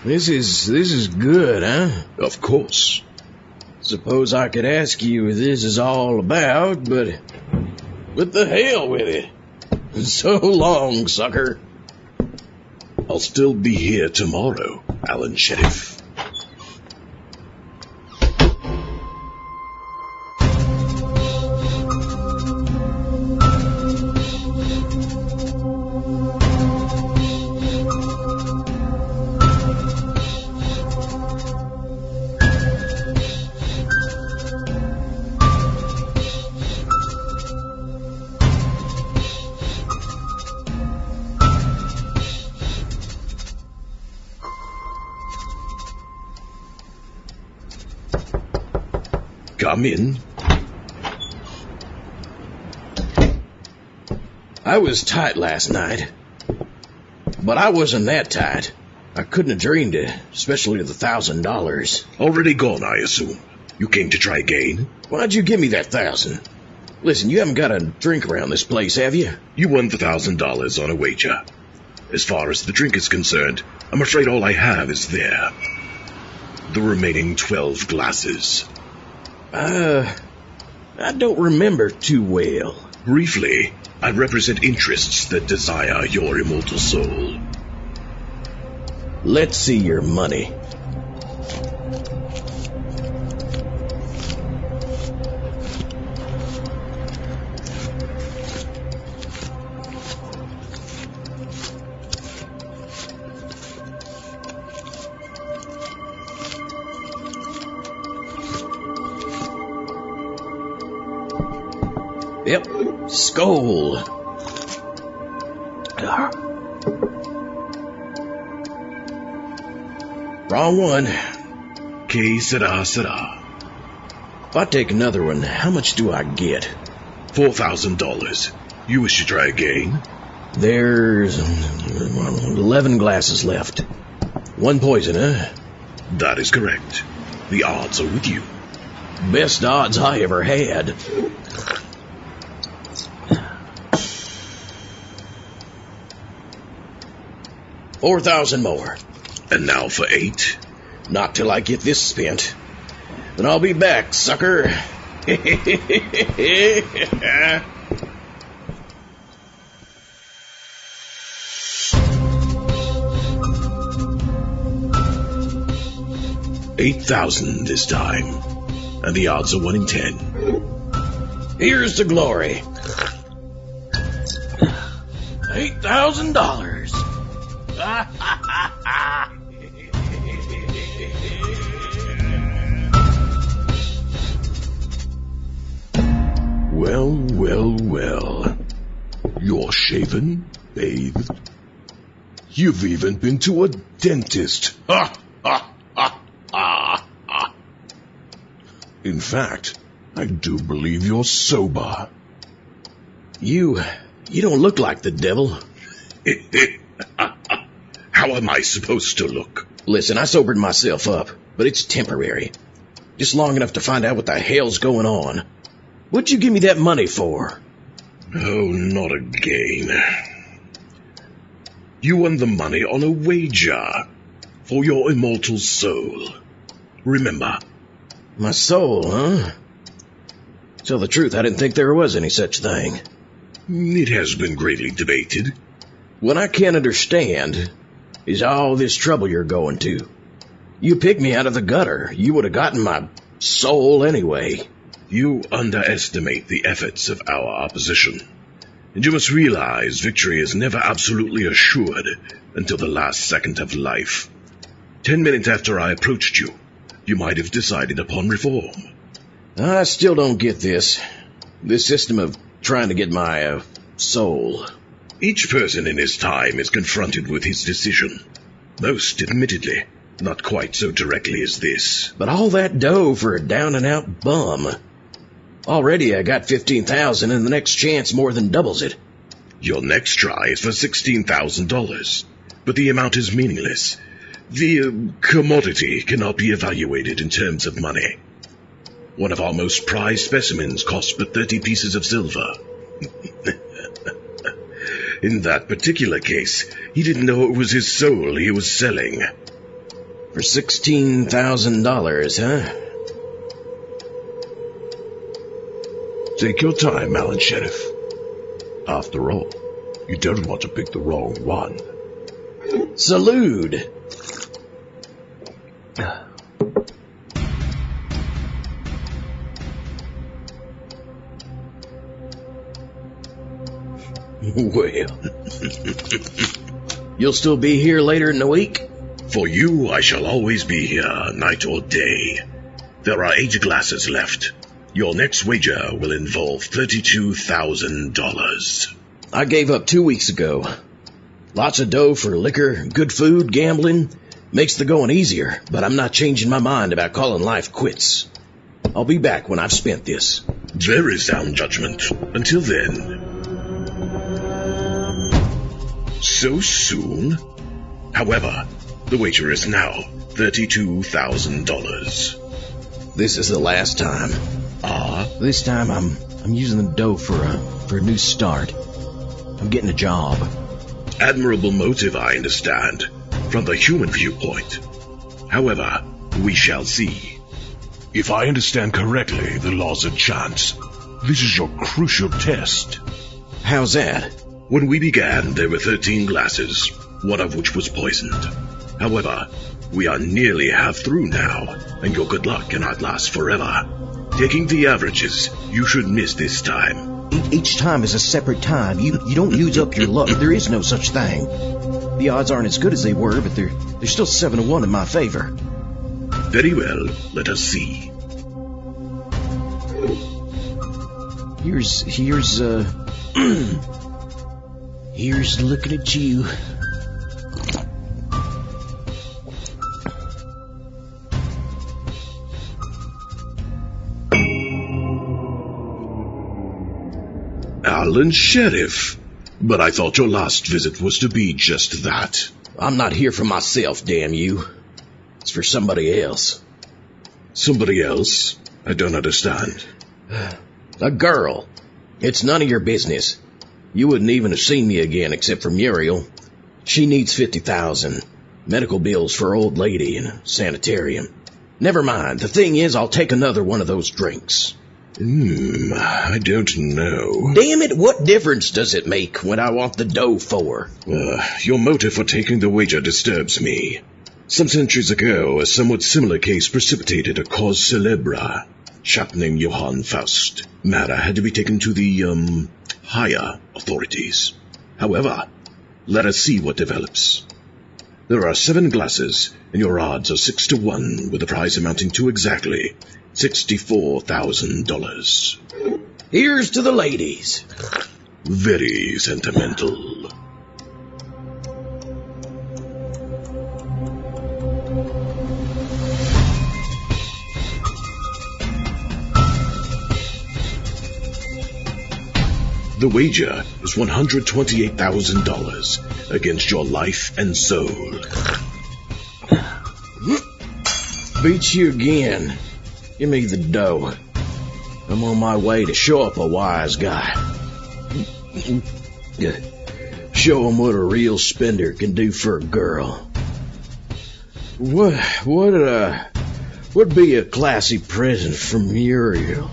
This is good, huh? Of course. Suppose I could ask you what this is all about, but the hell with it. So long, sucker. I'll still be here tomorrow, Alan Sheriff. Come in. I was tight last night. But I wasn't that tight. I couldn't have dreamed it, especially with $1,000. Already gone, I assume. You came to try again? Why'd you give me that $1,000? Listen, you haven't got a drink around this place, have you? You won the $1,000 on a wager. As far as the drink is concerned, I'm afraid all I have is there. The remaining 12 glasses. I don't remember too well. Briefly, I represent interests that desire your immortal soul. Let's see your money. Skull. Wrong one. Que sera, sera. If I take another one, how much do I get? $4,000. You wish to try again? There's 11 glasses left. One poison, huh? That is correct. The odds are with you. Best odds I ever had. $4,000 more. And now for 8? Not till I get this spent. Then I'll be back, sucker. $8,000 this time. And the odds are 1 in 10. Here's to glory. $8,000. Well, well, well. You're shaven, bathed. You've even been to a dentist. Ha, ha, ha, ha, ha. In fact, I do believe you're sober. You don't look like the devil. How am I supposed to look? Listen, I sobered myself up, but it's temporary. Just long enough to find out what the hell's going on. What'd you give me that money for? Oh, not again. You won the money on a wager for your immortal soul. Remember? My soul, huh? Tell the truth, I didn't think there was any such thing. It has been greatly debated. What I can't understand is all this trouble you're going to. You picked me out of the gutter. You would have gotten my soul anyway. You underestimate the efforts of our opposition. And you must realize victory is never absolutely assured until the last second of life. 10 minutes after I approached you, you might have decided upon reform. I still don't get this. This system of trying to get my soul. Each person in his time is confronted with his decision. Most, admittedly, not quite so directly as this. But all that dough for a down-and-out bum. Already I got $15,000 and the next chance more than doubles it. Your next try is for $16,000. But the amount is meaningless. The commodity cannot be evaluated in terms of money. One of our most prized specimens cost but 30 pieces of silver. In that particular case, he didn't know it was his soul he was selling. For $16,000, huh? Take your time, Alan Sheriff. After all, you don't want to pick the wrong one. Salute! Well, you'll still be here later in the week? For you, I shall always be here, night or day. There are 8 glasses left. Your next wager will involve $32,000. I gave up 2 weeks ago. Lots of dough for liquor, good food, gambling. Makes the going easier, but I'm not changing my mind about calling life quits. I'll be back when I've spent this. Very sound judgment. Until then. So soon? However, the wager is now $32,000. This is the last time. This time I'm using the dough for a new start. I'm getting a job. Admirable motive, I understand, from the human viewpoint. However, we shall see. If I understand correctly the laws of chance, this is your crucial test. How's that? When we began, there were 13 glasses, one of which was poisoned. However, we are nearly half through now, and your good luck cannot last forever. Taking the averages, you should miss this time. Each time is a separate time. You don't use up your luck. There is no such thing. The odds aren't as good as they were, but they're still 7-1 in my favor. Very well, let us see. Here's Here's looking at you. Alan Sheriff. But I thought your last visit was to be just that. I'm not here for myself, damn you. It's for somebody else. Somebody else? I don't understand. A girl. It's none of your business. You wouldn't even have seen me again except for Muriel. She needs $50,000. Medical bills for old lady and a sanitarium. Never mind. The thing is, I'll take another one of those drinks. I don't know. Damn it, what difference does it make when I want the dough for? Your motive for taking the wager disturbs me. Some centuries ago, a somewhat similar case precipitated a cause célèbre. Chap named Johann Faust. Matter had to be taken to the, higher authorities. However, let us see what develops. There are 7 glasses, and your odds are 6 to 1, with the prize amounting to exactly $64,000. Here's to the ladies. Very sentimental. The wager is $128,000 against your life and soul. Beats you again. Give me the dough. I'm on my way to show up a wise guy. Show him what a real spender can do for a girl. What'd be a classy present from Muriel?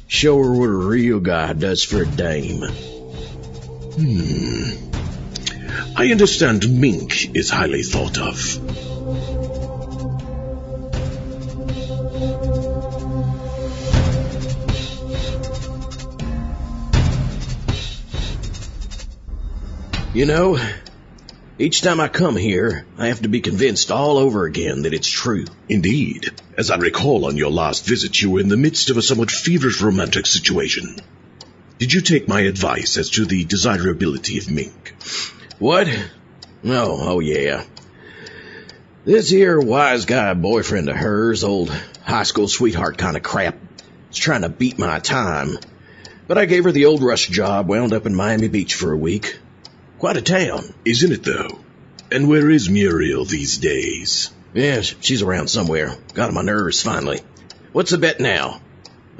Show her what a real guy does for a dame. I understand mink is highly thought of. You know, each time I come here, I have to be convinced all over again that it's true. Indeed. As I recall on your last visit, you were in the midst of a somewhat feverish romantic situation. Did you take my advice as to the desirability of mink? What? Oh yeah. This here wise guy boyfriend of hers, old high school sweetheart kind of crap, is trying to beat my time. But I gave her the old rush job, wound up in Miami Beach for a week. Quite a town. Isn't it, though? And where is Muriel these days? Yeah, she's around somewhere. Got on my nerves, finally. What's the bet now?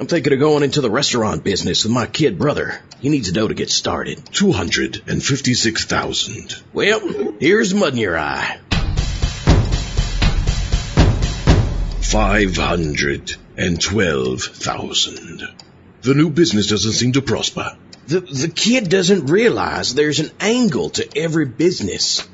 I'm thinking of going into the restaurant business with my kid brother. He needs dough to get started. $256,000. Well, here's mud in your eye. $512,000. The new business doesn't seem to prosper. The kid doesn't realize there's an angle to every business.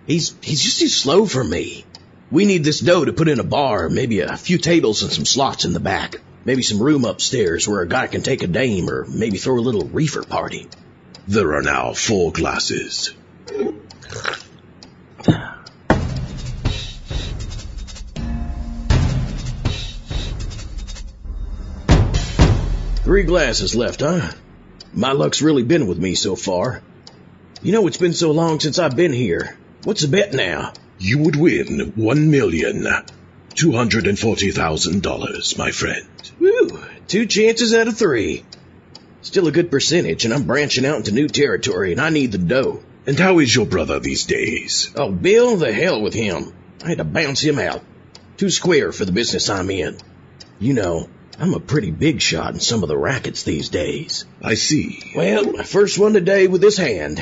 He's just too slow for me. We need this dough to put in a bar, maybe a few tables and some slots in the back. Maybe some room upstairs where a guy can take a dame, or maybe throw a little reefer party. There are now 4 glasses. Three glasses left, huh? My luck's really been with me so far. You know, it's been so long since I've been here. What's the bet now? You would win $1,240,000, my friend. Woo! 2 chances out of 3. Still a good percentage, and I'm branching out into new territory, and I need the dough. And how is your brother these days? Oh, Bill, the hell with him. I had to bounce him out. Too square for the business I'm in. You know, I'm a pretty big shot in some of the rackets these days. I see. Well, my first one today with this hand.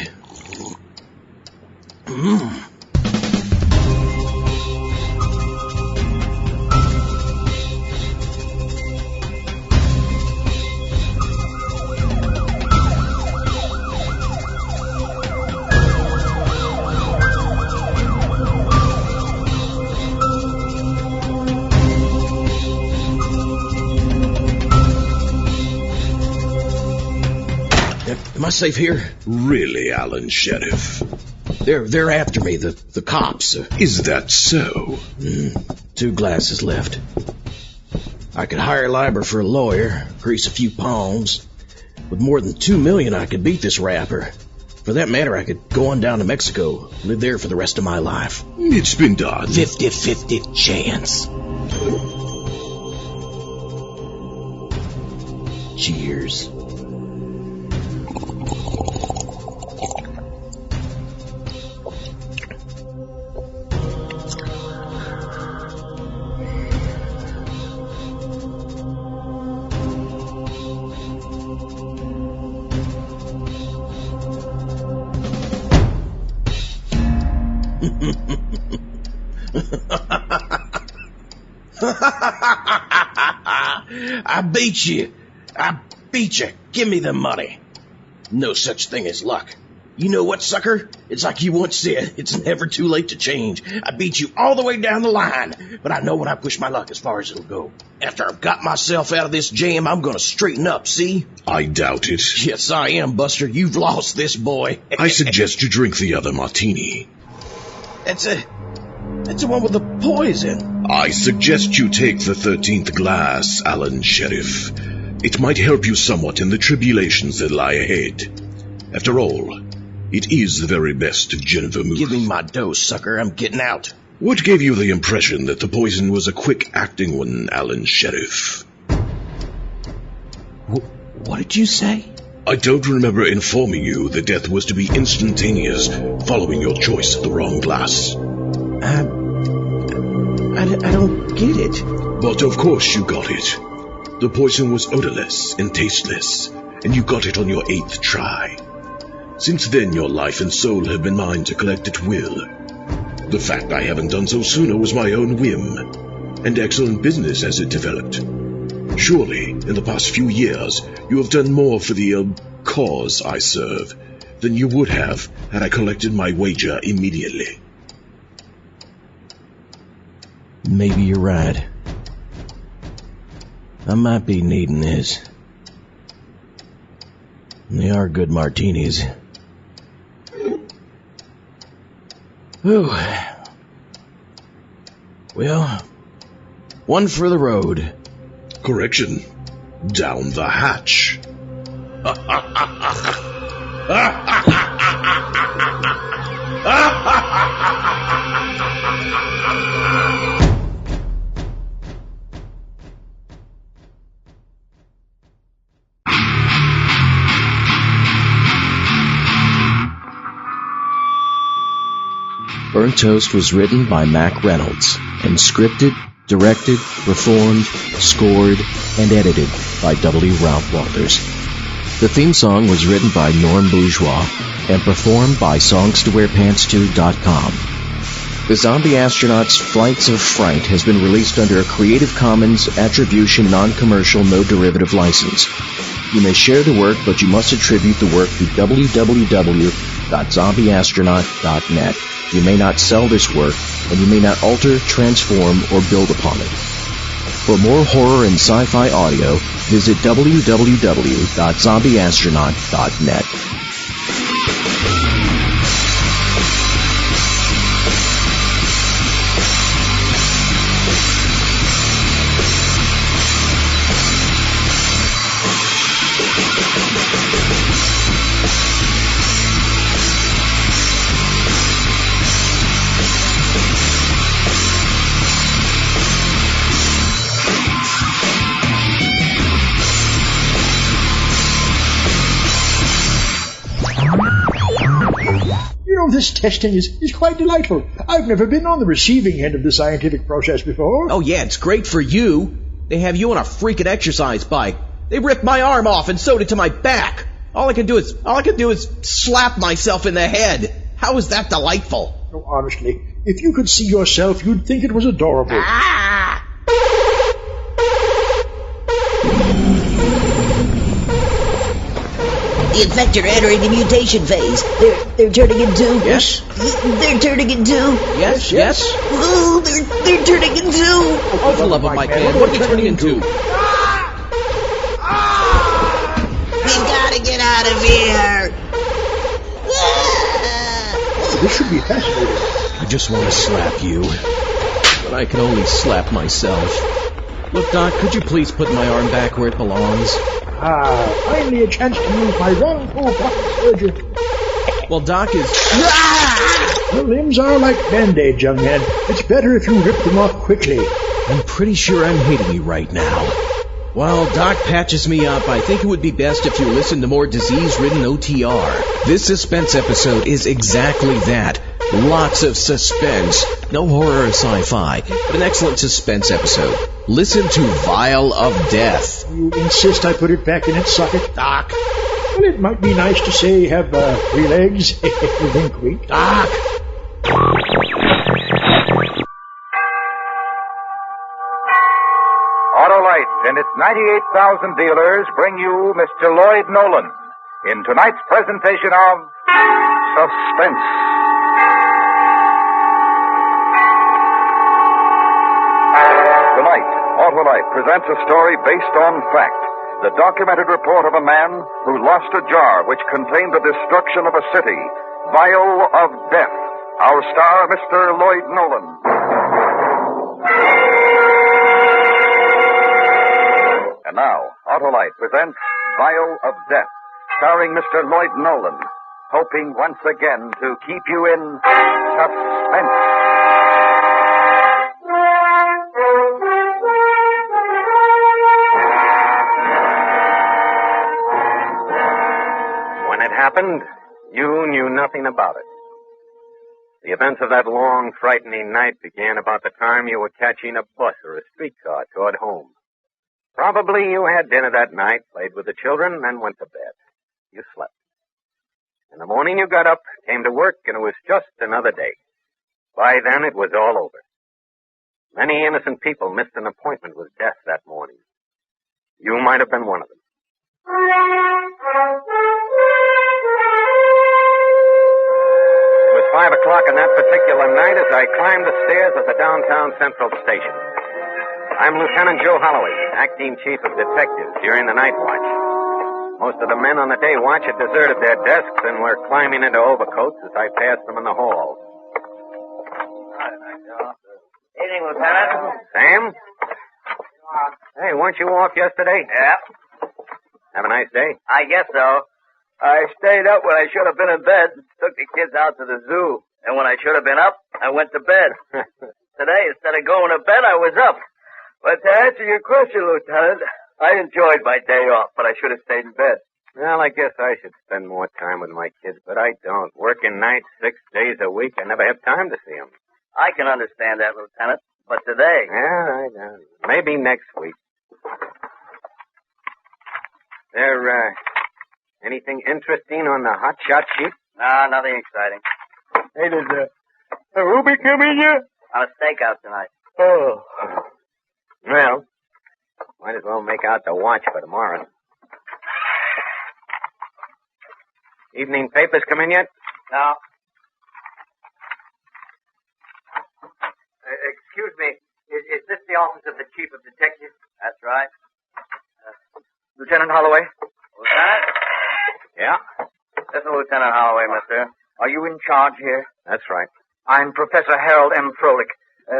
Am I safe here? Really, Alan Sheriff? They're after me, the cops. Is that so? 2 glasses left. I could hire Liber for a lawyer, grease a few palms. With more than $2 million, I could beat this rapper. For that matter, I could go on down to Mexico, live there for the rest of my life. It's been done. 50-50 chance. Cheers. I beat you. I beat you. Give me the money. No such thing as luck. You know what, sucker? It's like you once said, it's never too late to change. I beat you all the way down the line, but I know when I push my luck as far as it'll go. After I've got myself out of this jam, I'm gonna straighten up, see? I doubt it. Yes, I am, Buster. You've lost this, boy. I suggest you drink the other martini. That's the one with the poison. I suggest you take the 13th glass, Alan Sheriff. It might help you somewhat in the tribulations that lie ahead. After all, it is the very best of gin vermouth. Give me my dose, sucker. I'm getting out. What gave you the impression that the poison was a quick-acting one, Alan Sheriff? What did you say? I don't remember informing you that death was to be instantaneous following your choice of the wrong glass. I don't get it. But of course you got it. The poison was odorless and tasteless, and you got it on your 8th try. Since then, your life and soul have been mine to collect at will. The fact I haven't done so sooner was my own whim, and excellent business as it developed. Surely, in the past few years, you have done more for the cause I serve than you would have had I collected my wager immediately. Maybe you're right. I might be needing this. They are good martinis. Whew. Well, one for the road. Correction. Down the hatch. Burnt Toast was written by Mac Reynolds and scripted, directed, performed, scored, and edited by W. Ralph Walters. The theme song was written by Norm Bourgeois and performed by SongsToWearPants2.com. The Zombie Astronaut's Flights of Fright has been released under a Creative Commons Attribution Non-Commercial No Derivative license. You may share the work, but you must attribute the work to www.zombieastronaut.net. You may not sell this work, and you may not alter, transform, or build upon it. For more horror and sci-fi audio, visit www.zombieastronaut.net. This testing is quite delightful. I've never been on the receiving end of the scientific process before. Oh yeah, it's great for you. They have you on a freaking exercise bike. They ripped my arm off and sewed it to my back. All I can do is slap myself in the head. How is that delightful? Oh, honestly, if you could see yourself, you'd think it was adorable. Ah! The infected are entering the mutation phase. They're turning into... Yes? They're turning into... Yes? Oh, they're turning into... Oh, for the love of Mike, man, what are you turning into? We've got to get out of here. This should be fascinating. I just want to slap you, but I can only slap myself. Look, Doc, could you please put my arm back where it belongs? Finally a chance to use my wrongful pocket surgery. Well, Doc is... The limbs are like band-aids, young man. It's better if you rip them off quickly. I'm pretty sure I'm hating you right now. While Doc patches me up, I think it would be best if you listen to more disease-ridden OTR. This suspense episode is exactly that. Lots of suspense. No horror or sci-fi, but an excellent suspense episode. Listen to Vial of Death. You insist I put it back in its socket? Doc. Well, it might be nice to say have 3 legs. Wink, wink. Doc. Autolite and its 98,000 dealers bring you Mr. Lloyd Nolan in tonight's presentation of Suspense. Tonight, Autolite presents a story based on fact. The documented report of a man who lost a jar which contained the destruction of a city. Vial of Death. Our star, Mr. Lloyd Nolan. And now, Autolite presents Vial of Death, starring Mr. Lloyd Nolan, hoping once again to keep you in suspense. When it happened, you knew nothing about it. The events of that long, frightening night began about the time you were catching a bus or a streetcar toward home. Probably you had dinner that night, played with the children, and then went to bed. You slept. In the morning you got up, came to work, and it was just another day. By then it was all over. Many innocent people missed an appointment with death that morning. You might have been one of them. It was 5 o'clock on that particular night as I climbed the stairs of the downtown Central Station. I'm Lieutenant Joe Holloway, acting chief of detectives during the night watch. Most of the men on the day watch had deserted their desks and were climbing into overcoats as I passed them in the hall. Evening, Lieutenant. Sam? Hey, weren't you off yesterday? Yeah. Have a nice day. I guess so. I stayed up when I should have been in bed, took the kids out to the zoo. And when I should have been up, I went to bed. Today, instead of going to bed, I was up. But to answer your question, Lieutenant, I enjoyed my day off, but I should have stayed in bed. Well, I guess I should spend more time with my kids, but I don't. Working nights 6 days a week, I never have time to see them. I can understand that, Lieutenant, but today... Yeah, I know. Maybe next week. There, anything interesting on the hot shot sheet? Nah, nothing exciting. Hey, did Ruby come in yet? On a stakeout tonight. Oh. Well, might as well make out the watch for tomorrow. Evening papers come in yet? No. Excuse me, is this the office of the Chief of Detectives? That's right. Lieutenant Holloway? Lieutenant? Yeah? This is Lieutenant Holloway, mister. Are you in charge here? That's right. I'm Professor Harold M. Froelich.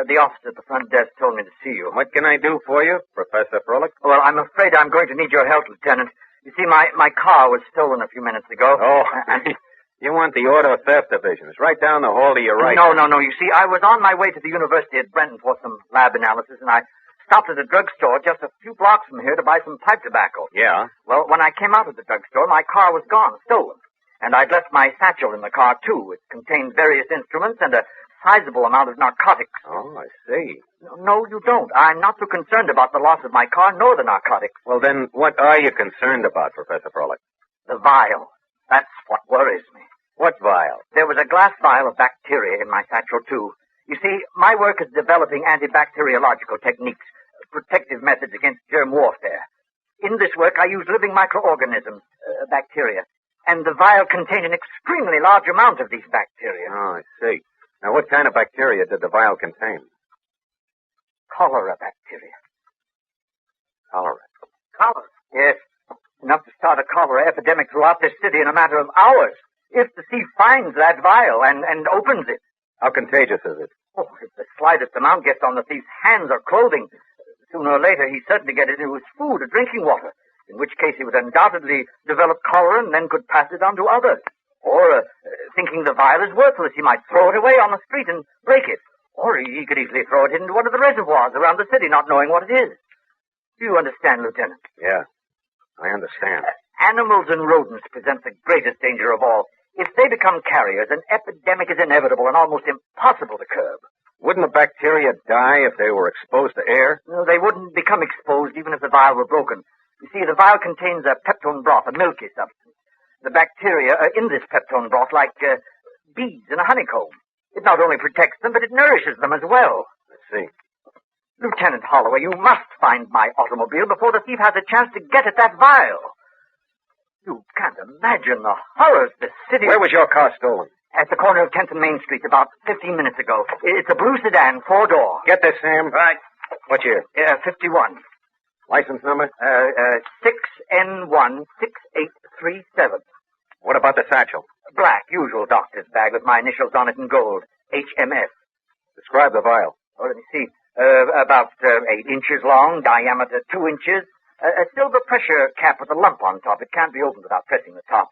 The officer at the front desk told me to see you. What can I do for you, Professor Froelich? Well, I'm afraid I'm going to need your help, Lieutenant. You see, my car was stolen a few minutes ago. Oh, you want the Auto Theft Division. It's right down the hall to your right. No. You see, I was on my way to the university at Brenton for some lab analysis, and I stopped at a drugstore just a few blocks from here to buy some pipe tobacco. Yeah? Well, when I came out of the drugstore, my car was gone, stolen. And I'd left my satchel in the car, too. It contained various instruments and a sizable amount of narcotics. Oh, I see. No, you don't. I'm not too concerned about the loss of my car, nor the narcotics. Well, then, what are you concerned about, Professor Froelich? The vial. That's what worries me. What vial? There was a glass vial of bacteria in my satchel, too. You see, my work is developing antibacteriological techniques, protective methods against germ warfare. In this work, I use living microorganisms, bacteria, and the vial contained an extremely large amount of these bacteria. Oh, I see. Now, what kind of bacteria did the vial contain? Cholera bacteria. Cholera? Cholera? Yes. Enough to start a cholera epidemic throughout this city in a matter of hours. If the thief finds that vial and opens it. How contagious is it? Oh, if the slightest amount gets on the thief's hands or clothing, sooner or later he'd certainly get it into his food or drinking water. in which case he would undoubtedly develop cholera and then could pass it on to others. Or, thinking the vial is worthless, he might throw it away on the street and break it. Or he could easily throw it into one of the reservoirs around the city, not knowing what it is. Do you understand, Lieutenant? Yeah, I understand. Animals and rodents present the greatest danger of all. If they become carriers, an epidemic is inevitable and almost impossible to curb. Wouldn't the bacteria die if they were exposed to air? No, they wouldn't become exposed even if the vial were broken. You see, the vial contains a peptone broth, a milky substance. The bacteria are in this peptone broth like bees in a honeycomb. It not only protects them, but it nourishes them as well. I see. Lieutenant Holloway, you must find my automobile before the thief has a chance to get at that vial. You can't imagine the horrors this city... Where was your car stolen? At the corner of 10th and Main Street about 15 minutes ago. It's a blue sedan, 4-door. Get this, Sam. Right. What year? 51. License number? 6N16837. What about the satchel? Black, usual doctor's bag with my initials on it in gold. HMF. Describe the vial. Oh, let me see. About 8 inches long, diameter 2 inches. A silver pressure cap with a lump on top. It can't be opened without pressing the top.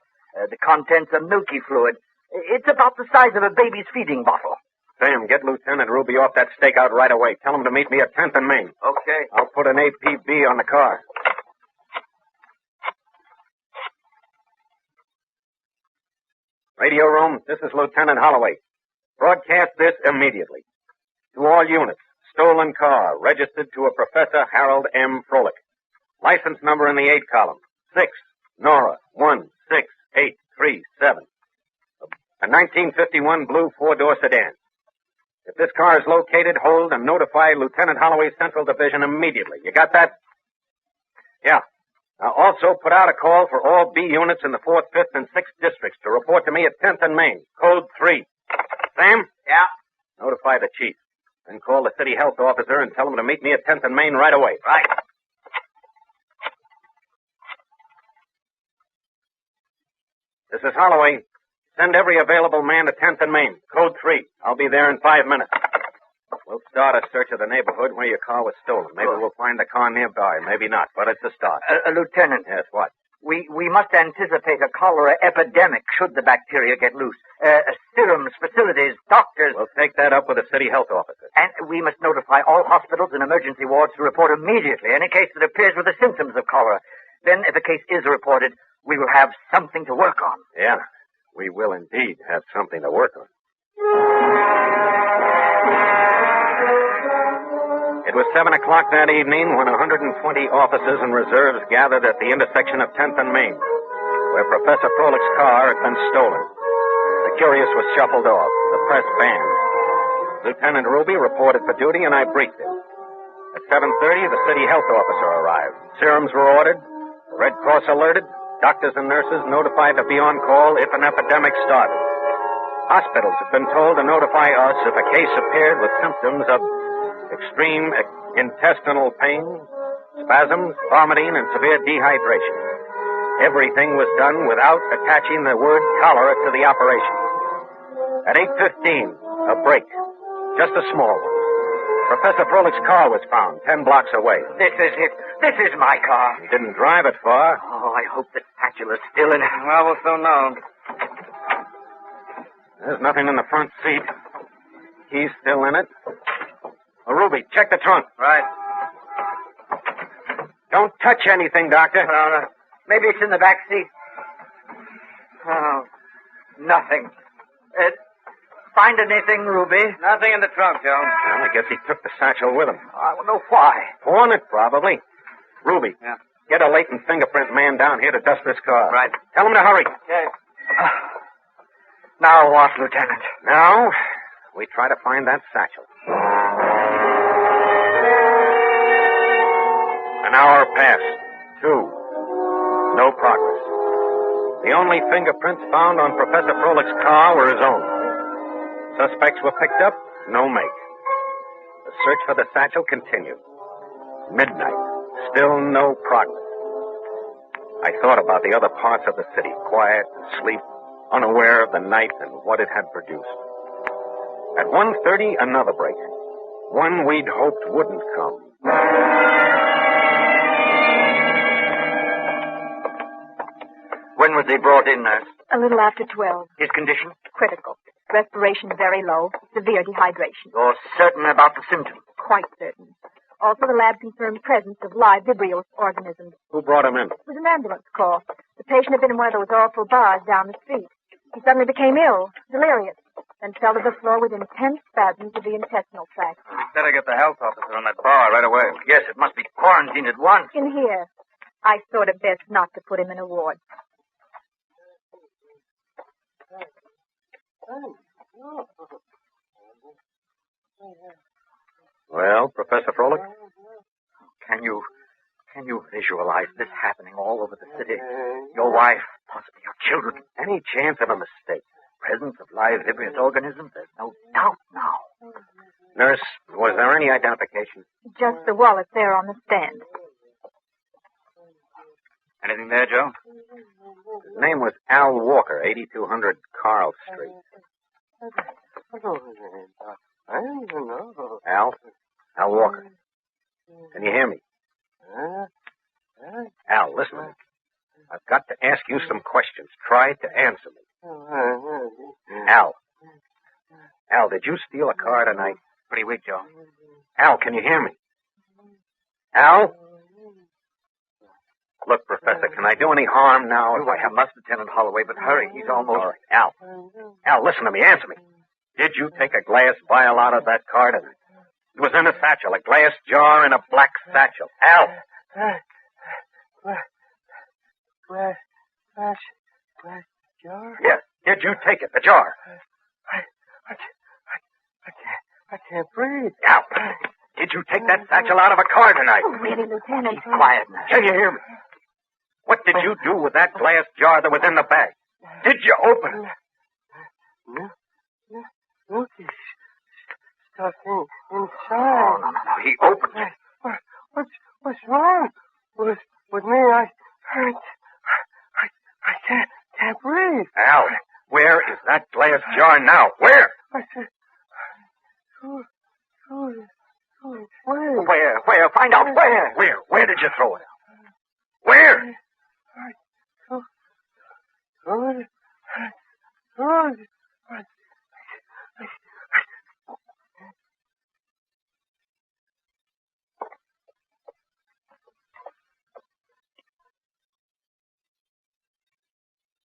The contents are milky fluid. It's about the size of a baby's feeding bottle. Sam, get Lieutenant Ruby off that stakeout right away. Tell him to meet me at 10th and Main. Okay. I'll put an APB on the car. Radio room, this is Lieutenant Holloway. Broadcast this immediately. To all units, stolen car, registered to a Professor Harold M. Froelich. License number in the 8 column. 6, Nora, 16837. A 1951 blue 4-door sedan. If this car is located, hold and notify Lieutenant Holloway's Central Division immediately. You got that? Yeah. Now also put out a call for all B units in the 4th, 5th, and 6th districts to report to me at 10th and Main. Code 3. Sam? Yeah? Notify the chief. Then call the city health officer and tell him to meet me at 10th and Main right away. Right. This is Holloway. Send every available man to 10th and Main. Code 3. I'll be there in 5 minutes. We'll start a search of the neighborhood where your car was stolen. Maybe we'll find the car nearby. Maybe not, but it's a start. Lieutenant. Yes, what? We must anticipate a cholera epidemic should the bacteria get loose. Serums, facilities, doctors. We'll take that up with the city health officer. And we must notify all hospitals and emergency wards to report immediately any case that appears with the symptoms of cholera. Then, if a case is reported, we will have something to work on. Yeah, we will indeed have something to work on. It was 7 o'clock that evening when 120 officers and reserves gathered at the intersection of 10th and Main, where Professor Froelich's car had been stolen. The curious was shuffled off, the press banned. Lieutenant Ruby reported for duty, and I briefed him. At 7:30, the city health officer arrived. Serums were ordered, the Red Cross alerted, doctors and nurses notified to be on call if an epidemic started. Hospitals had been told to notify us if a case appeared with symptoms of extreme intestinal pain, spasms, vomiting, and severe dehydration. Everything was done without attaching the word cholera to the operation. At 8:15, a break, just a small one. Professor Froelich's car was found 10 blocks away. This is it. This is my car. He didn't drive it far. Oh, I hope the satchel is still in it. Well, we'll soon know. There's nothing in the front seat. Key's still in it. Oh, Ruby, check the trunk. Right. Don't touch anything, Doctor. No. Maybe it's in the back seat. Oh, nothing. Find anything, Ruby? Nothing in the trunk, Joe. Well, I guess he took the satchel with him. I don't know why. Pawn it, probably. Ruby. Yeah. Get a latent fingerprint man down here to dust this car. Right. Tell him to hurry. Okay. Now what, Lieutenant? Now, we try to find that satchel. An hour passed. 2. No progress. The only fingerprints found on Professor Froelich's car were his own. Suspects were picked up, no make. The search for the satchel continued. Midnight, still no progress. I thought about the other parts of the city, quiet and sleep, unaware of the night and what it had produced. At 1:30, another break. One we'd hoped wouldn't come. When was he brought in, nurse? A little after 12. His condition? Critical. Respiration very low. Severe dehydration. You're certain about the symptoms? Quite certain. Also, the lab confirmed presence of live Vibrio organisms. Who brought him in? It was an ambulance call. The patient had been in one of those awful bars down the street. He suddenly became ill, delirious, then fell to the floor with intense spasms of the intestinal tract. Better get the health officer on that bar right away. Yes, it must be quarantined at once. In here. I thought it best not to put him in a ward. Well, Professor Froelich? Can you visualize this happening all over the city? Your wife, possibly your children. Any chance of a mistake? Presence of live vibrant organisms? There's no doubt now. Nurse, was there any identification? Just the wallet there on the stand. Anything there, Joe? His name was Al Walker, 8200 Carl Street. Al Walker. Can you hear me? Al, listen to me. I've got to ask you some questions. Try to answer me. Al, did you steal a car tonight? Pretty weak, Joe. Al, can you hear me? Al? Look, Professor, can I do any harm now? I have Lieutenant Holloway, but hurry. He's almost... All right, Al, listen to me. Answer me. Did you take a glass vial out of that car tonight? It was in a satchel, a glass jar in a black satchel. Al! Glass jar? Yes. Did you take it, the jar? I can't breathe. Al! Did you take that satchel out of a car tonight? Oh, really, Lieutenant? Keep quiet now. Can you hear me? What did you do with that glass jar that was in the bag? Did you open it? Look, it's stuff inside. No. He opened it. What's wrong with me? I can't breathe. Al, where is that glass jar now? Where? I said, Where? Find out where. Where did you throw it? Where?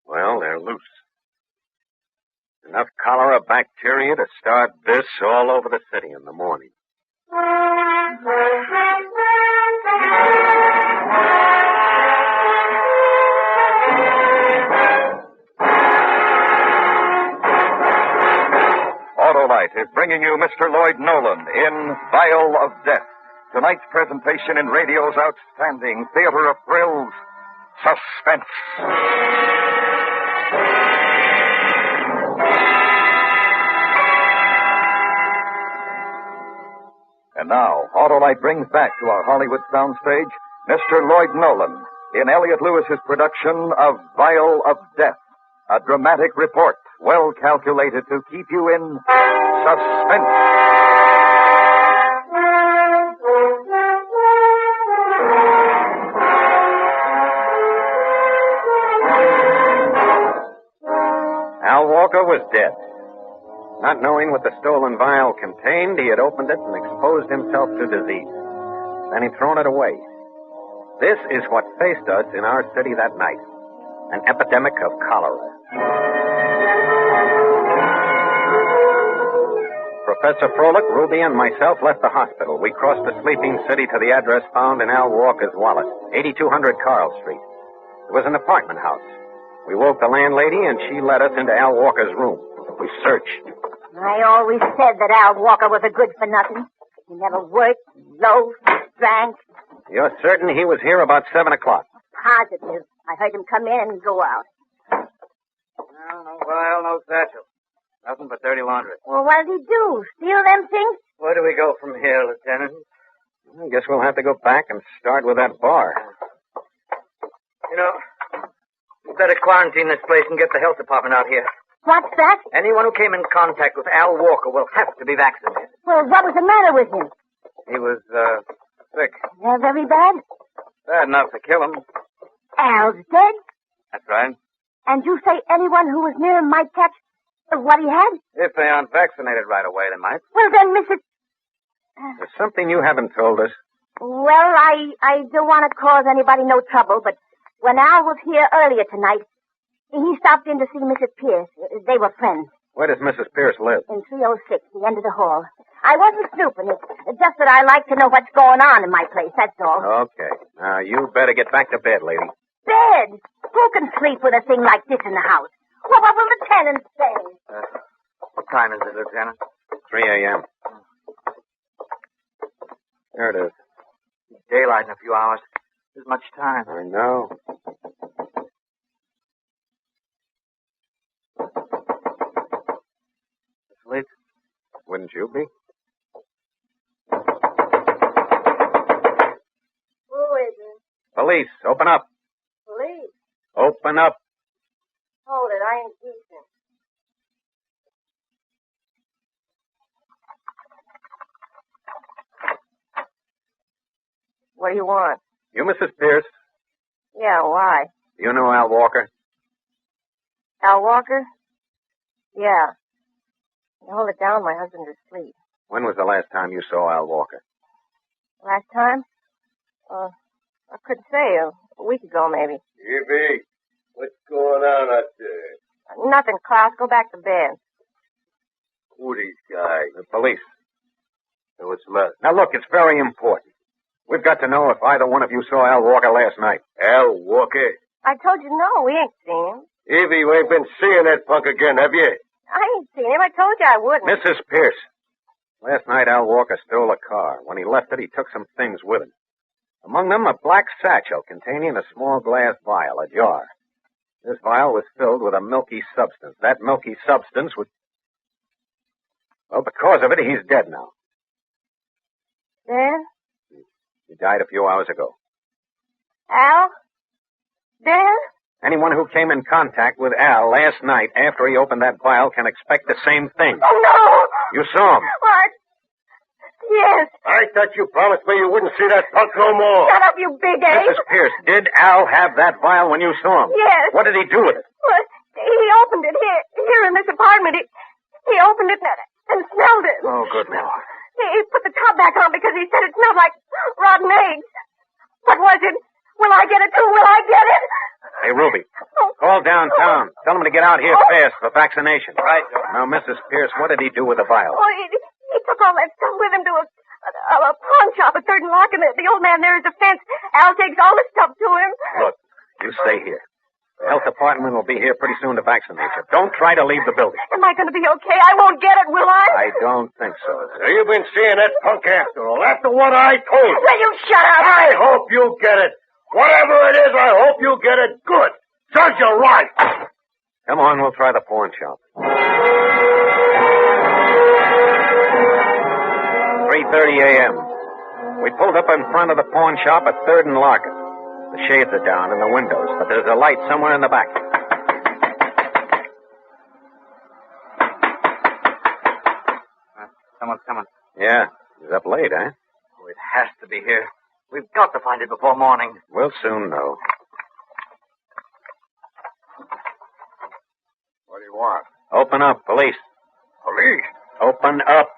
Well, they're loose. Enough cholera bacteria to start this all over the city in the morning. Autolite is bringing you Mr. Lloyd Nolan in Vial of Death. Tonight's presentation in radio's outstanding theater of thrills, Suspense. And now, Autolite brings back to our Hollywood soundstage Mr. Lloyd Nolan in Elliot Lewis's production of Vial of Death, a dramatic report well calculated to keep you in suspense. Al Walker was dead. Not knowing what the stolen vial contained, he had opened it and exposed himself to disease. Then he'd thrown it away. This is what faced us in our city that night. An epidemic of cholera. Professor Froelich, Ruby, and myself left the hospital. We crossed the sleeping city to the address found in Al Walker's wallet, 8200 Carl Street. It was an apartment house. We woke the landlady, and she led us into Al Walker's room. We searched. I always said that Al Walker was a good-for-nothing. He never worked, loafed, drank. You're certain he was here about 7 o'clock? Positive. I heard him come in and go out. No vial, no satchel. Nothing but dirty laundry. Well, what did he do? Steal them things? Where do we go from here, Lieutenant? I guess we'll have to go back and start with that bar. You know, we better quarantine this place and get the health department out here. What's that? Anyone who came in contact with Al Walker will have to be vaccinated. Well, what was the matter with him? He was, sick. Very bad? Bad enough to kill him. Al's dead? That's right. And you say anyone who was near him might catch what he had? If they aren't vaccinated right away, they might. Well, then, Mrs. There's something you haven't told us. Well, I don't want to cause anybody no trouble, but when Al was here earlier tonight, he stopped in to see Mrs. Pierce. They were friends. Where does Mrs. Pierce live? In 306, the end of the hall. I wasn't snooping. It's just that I like to know what's going on in my place, that's all. Okay. Now, you better get back to bed, lady. Bed? Who can sleep with a thing like this in the house? Well, what will the tenants say? What time is it, Lieutenant? 3 a.m. There it is. Daylight in a few hours. There's much time. I know. Asleep? Wouldn't you be? Who is it? Police, open up. Police. Open up. Hold it, I ain't decent. What do you want? You Mrs. Pierce? Yeah, why? You know Al Walker? Al Walker? Yeah. You hold it down, my husband's asleep. When was the last time you saw Al Walker? Last time? I couldn't say. A week ago, maybe. Evie, what's going on out there? Nothing, Klaus. Go back to bed. Who are these guys? The police. Hey, what's the matter? Now, look, it's very important. We've got to know if either one of you saw Al Walker last night. Al Walker? I told you no, we ain't seen him. Evie, you ain't been seeing that punk again, have you? I ain't seen him. I told you I wouldn't. Mrs. Pierce. Last night, Al Walker stole a car. When he left it, he took some things with him. Among them, a black satchel containing a small glass vial, a jar. This vial was filled with a milky substance. That milky substance was... Well, because of it, he's dead now. Dan? He died a few hours ago. Al? Dan? Anyone who came in contact with Al last night after he opened that vial can expect the same thing. Oh, no! You saw him. What? Yes. I thought you promised me you wouldn't see that punk no more. Shut up, you big ape. Mrs. Pierce, did Al have that vial when you saw him? Yes. What did he do with it? Well, he opened it here in this apartment. He opened it and smelled it. Oh, good Lord. He put the top back on because he said it smelled like rotten eggs. What was it? Will I get it too? Will I get it? Hey, Ruby, call downtown. Tell them to get out here fast for vaccination. Right. Now, Mrs. Pierce, what did he do with the vial? Oh, he took all that stuff with him to a pawn shop at 3rd and Lock, and the old man there is a fence. Al takes all the stuff to him. Look, you stay here. The health department will be here pretty soon to vaccinate you. Don't try to leave the building. Am I going to be okay? I won't get it, will I? I don't think so. So you've been seeing that punk after all. After what I told you. Will you shut up? I hope you get it. Whatever it is, I hope you get it good. Judge you right. Come on, we'll try the pawn shop. 3:30 a.m. We pulled up in front of the pawn shop at 3rd and Larkin. The shades are down in the windows, but there's a light somewhere in the back. Someone's coming. Yeah, he's up late, eh? Oh, it has to be here. We've got to find it before morning. We'll soon know. What do you want? Open up, police. Police? Open up.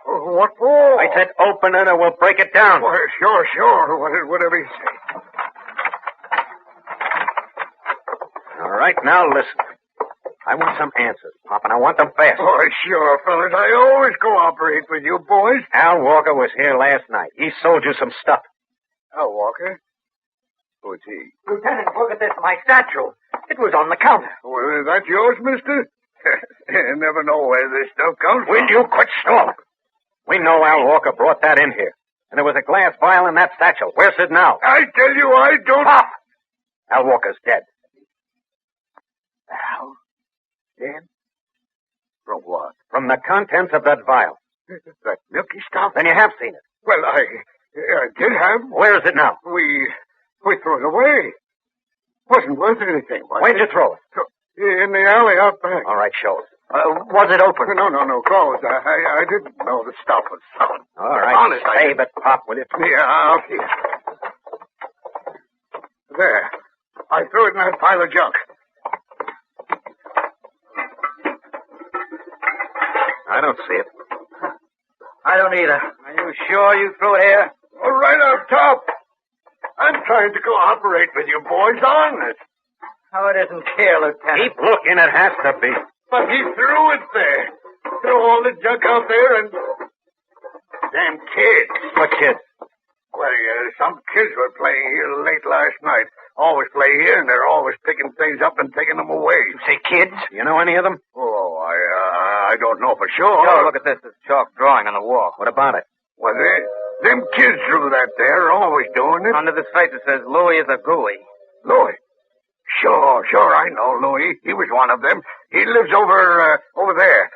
What for? I said open it or we'll break it down. Well, sure. Whatever you say. All right, now listen. I want some answers, Pop, and I want them fast. Oh, sure, fellas. I always cooperate with you boys. Al Walker was here last night. He sold you some stuff. Al Walker? Who's he? Lieutenant, look at this, my satchel. It was on the counter. Well, is that yours, mister? You never know where this stuff comes from. Will you quit stalling? We know Al Walker brought that in here. And there was a glass vial in that satchel. Where's it now? I tell you, I don't... Pop! Al Walker's dead. Al? Dead? From what? From the contents of that vial. That milky stuff? Then you have seen it. Well, I did have. Where is it now? We threw it away. Wasn't worth anything, was Where'd it? you throw it? In the alley out back. All right, show us. Was it open? No, closed. I didn't know the stuff was solid. All right, Honest, save it, Pop, will you? Yeah, I'll keep it. There. I threw it in that pile of junk. I don't see it. I don't either. Are you sure you threw it here? Right on top. I'm trying to cooperate with you boys on this. Oh, it isn't here, Lieutenant. Keep looking, it has to be. But he threw it there. Threw all the junk out there and... Damn kids. What kids? Well, some kids were playing here late last night. Always play here, and they're always picking things up and taking them away. You say kids? You know any of them? Oh, I don't know for sure. Joe, look at this. This chalk drawing on the wall. What about it? Well, them kids drew that there, always doing it. Under this face it says, Louis is a gooey. Louis? Sure, I know Louis. He was one of them. He lives over there,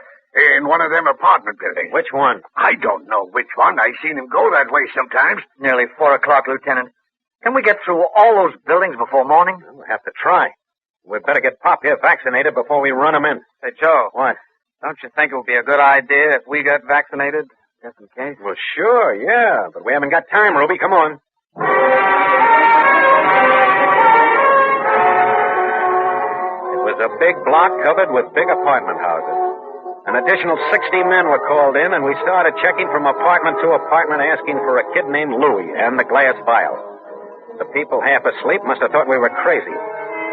in one of them apartment buildings. Which one? I don't know which one. I seen him go that way sometimes. Nearly 4 o'clock, Lieutenant. Can we get through all those buildings before morning? We'll have to try. We'd better get Pop here vaccinated before we run him in. Say, Joe. What? Don't you think it would be a good idea if we got vaccinated, just in case? Well, sure, yeah. But we haven't got time, Ruby. Come on. It was a big block covered with big apartment houses. An additional 60 men were called in, and we started checking from apartment to apartment asking for a kid named Louis and the glass vial. The people half asleep must have thought we were crazy.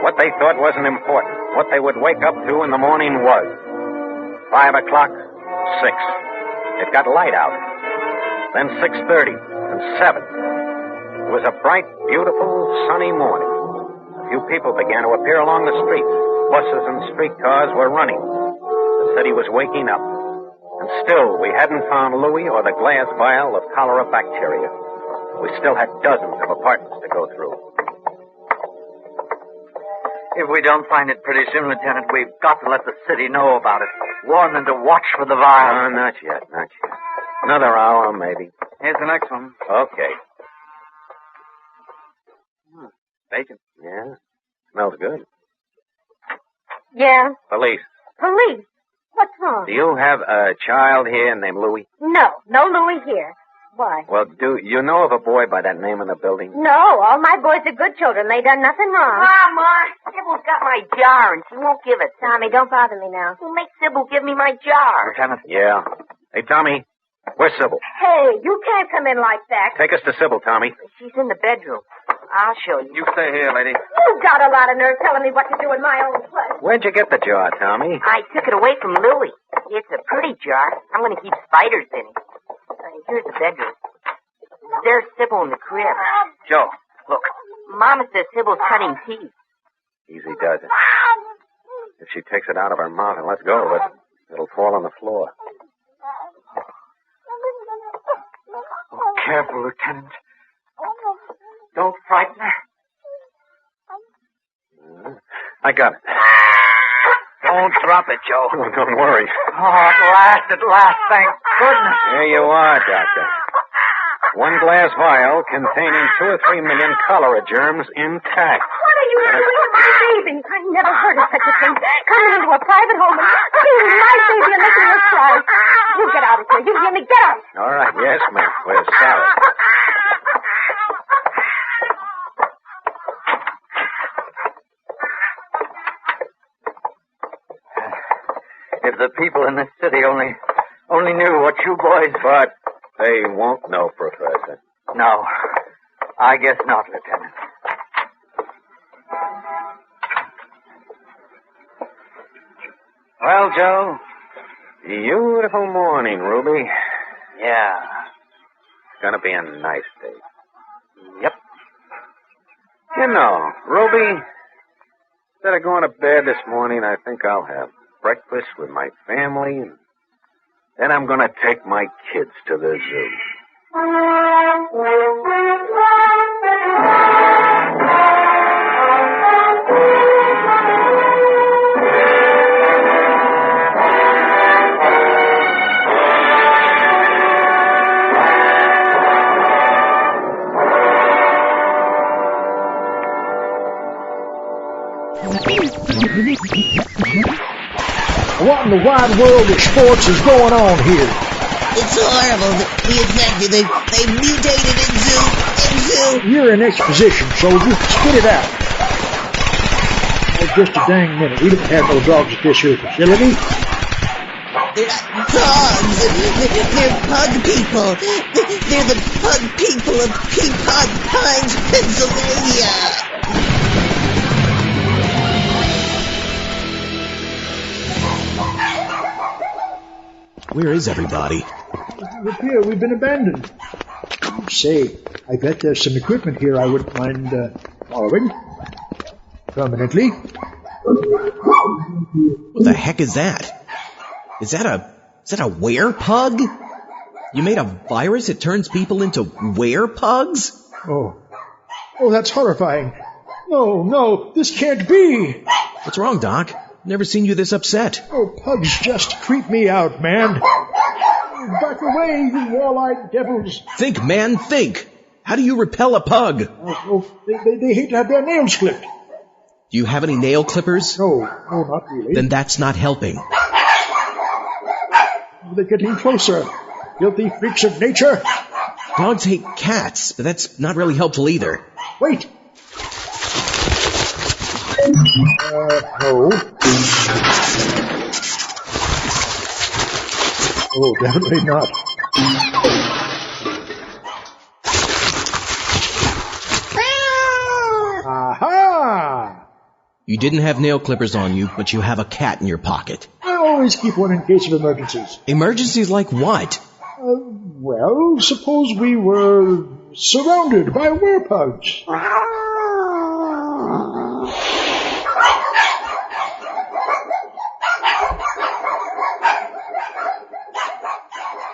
What they thought wasn't important. What they would wake up to in the morning was 5 o'clock, 6. It got light out. Then 6:30 and 7. It was a bright, beautiful, sunny morning. A few people began to appear along the streets. Buses and streetcars were running. The city was waking up. And still, we hadn't found Louis or the glass vial of cholera bacteria. We still had dozens of apartments to go through. If we don't find it pretty soon, Lieutenant, we've got to let the city know about it. Warn them to watch for the vial. Not yet. Another hour, maybe. Here's the next one. Okay. Bacon. Yeah. Smells good. Yeah? Police. Police? What's wrong? Do you have a child here named Louis? No Louis here. Why? Well, do you know of a boy by that name in the building? No, all my boys are good children. They done nothing wrong. Ma, Sybil's got my jar and she won't give it. Tommy, don't bother me now. Who makes Sybil give me my jar? Lieutenant. Yeah. Hey, Tommy, where's Sybil? Hey, you can't come in like that. Take us to Sybil, Tommy. She's in the bedroom. I'll show you. You stay here, lady. You've got a lot of nerve telling me what to do in my own place. Where'd you get the jar, Tommy? I took it away from Louis. It's a pretty jar. I'm going to keep spiders in it. Here's the bedroom. There's Sybil in the crib. Joe, look. Mama says Sybil's cutting teeth. Easy does it. If she takes it out of her mouth and lets go of it, it'll fall on the floor. Oh, careful, Lieutenant. Don't frighten her. I got it. Don't drop it, Joe. Oh, don't worry. Oh, at last, thank goodness. Here you are, Doctor. One glass vial containing 2 or 3 million cholera germs intact. What are you doing to my baby? I never heard of such a thing. Coming into a private home and stealing my baby and making us cry. You get out of here. You hear me? Get out. All right, yes, ma'am. We're sorry. If the people in this city only knew what you boys... But they won't know, Professor. No, I guess not, Lieutenant. Well, Joe, beautiful morning, Ruby. Yeah. It's gonna be a nice day. Yep. You know, Ruby, instead of going to bed this morning, I think I'll have breakfast with my family, and then I'm gonna take my kids to the zoo. What in the wide world of sports is going on here? It's horrible. The infected, they mutated into... You're in exposition, soldier. Spit it out. Oh, just a dang minute. We don't have no dogs at this here facility. Pugs! They're pug people! They're the pug people of Peapod Pines, Pennsylvania! Where is everybody? Look here, we've been abandoned. Say, I bet there's some equipment here I wouldn't mind following. Permanently. What the heck is that? Is that a werepug? You made a virus that turns people into werepugs? Oh, that's horrifying. No, this can't be. What's wrong, Doc? Never seen you this upset. Oh, pugs just creep me out, man. Back away, you wall-eyed devils. Think, man, think. How do you repel a pug? They hate to have their nails clipped. Do you have any nail clippers? No, not really. Then that's not helping. They're getting closer. Filthy freaks of nature. Dogs hate cats, but that's not really helpful either. Wait. No. Oh, definitely not. Aha! You didn't have nail clippers on you, but you have a cat in your pocket. I always keep one in case of emergencies. Emergencies like what? Well, suppose we were surrounded by werepugs.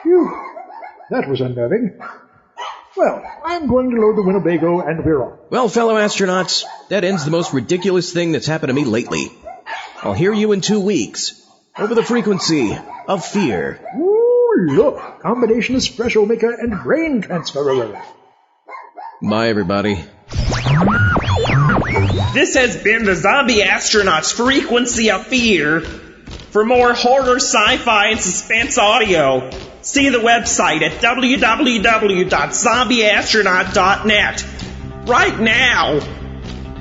Phew, that was unnerving. Well, I'm going to load the Winnebago and we're off. Well, fellow astronauts, that ends the most ridiculous thing that's happened to me lately. I'll hear you in 2 weeks, over the frequency of fear. Ooh, look, combination espresso maker and brain transfer. Bye, everybody. This has been the Zombie Astronaut's Frequency of Fear. For more horror, sci-fi, and suspense audio, see the website at www.zombieastronaut.net. Right now!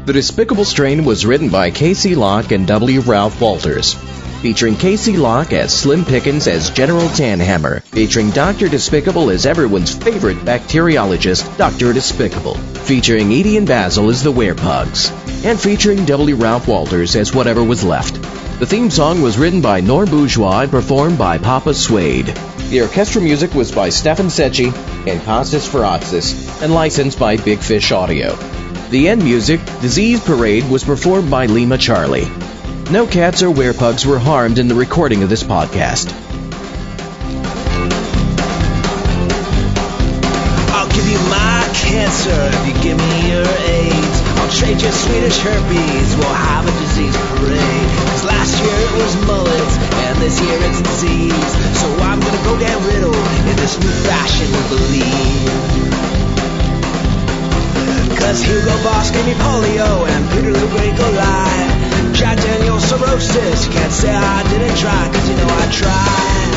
The Despicable Strain was written by Casey Locke and W. Ralph Walters, featuring Casey Locke as Slim Pickens as General Tanhammer, featuring Dr. Despicable as everyone's favorite bacteriologist, Dr. Despicable, featuring Edie and Basil as the Werepugs, and featuring W. Ralph Walters as whatever was left. The theme song was written by Nor Bourgeois and performed by Papa Suede. The orchestral music was by Stefan Secchi and Kostas Faratzis and licensed by Big Fish Audio. The end music, Disease Parade, was performed by Lima Charlie. No cats or werepugs were harmed in the recording of this podcast. I'll give you my cancer if you give me your AIDS. I'll trade you Swedish herpes, we'll have a disease parade. 'Cause last year it was mullets, and this year it's disease. So I'm gonna go get riddled in this new fashion we believe. 'Cause Hugo Boss gave me polio, and Peter Lou Great go live. Jack Daniel cirrhosis, you can't say I didn't try, 'cause you know I tried.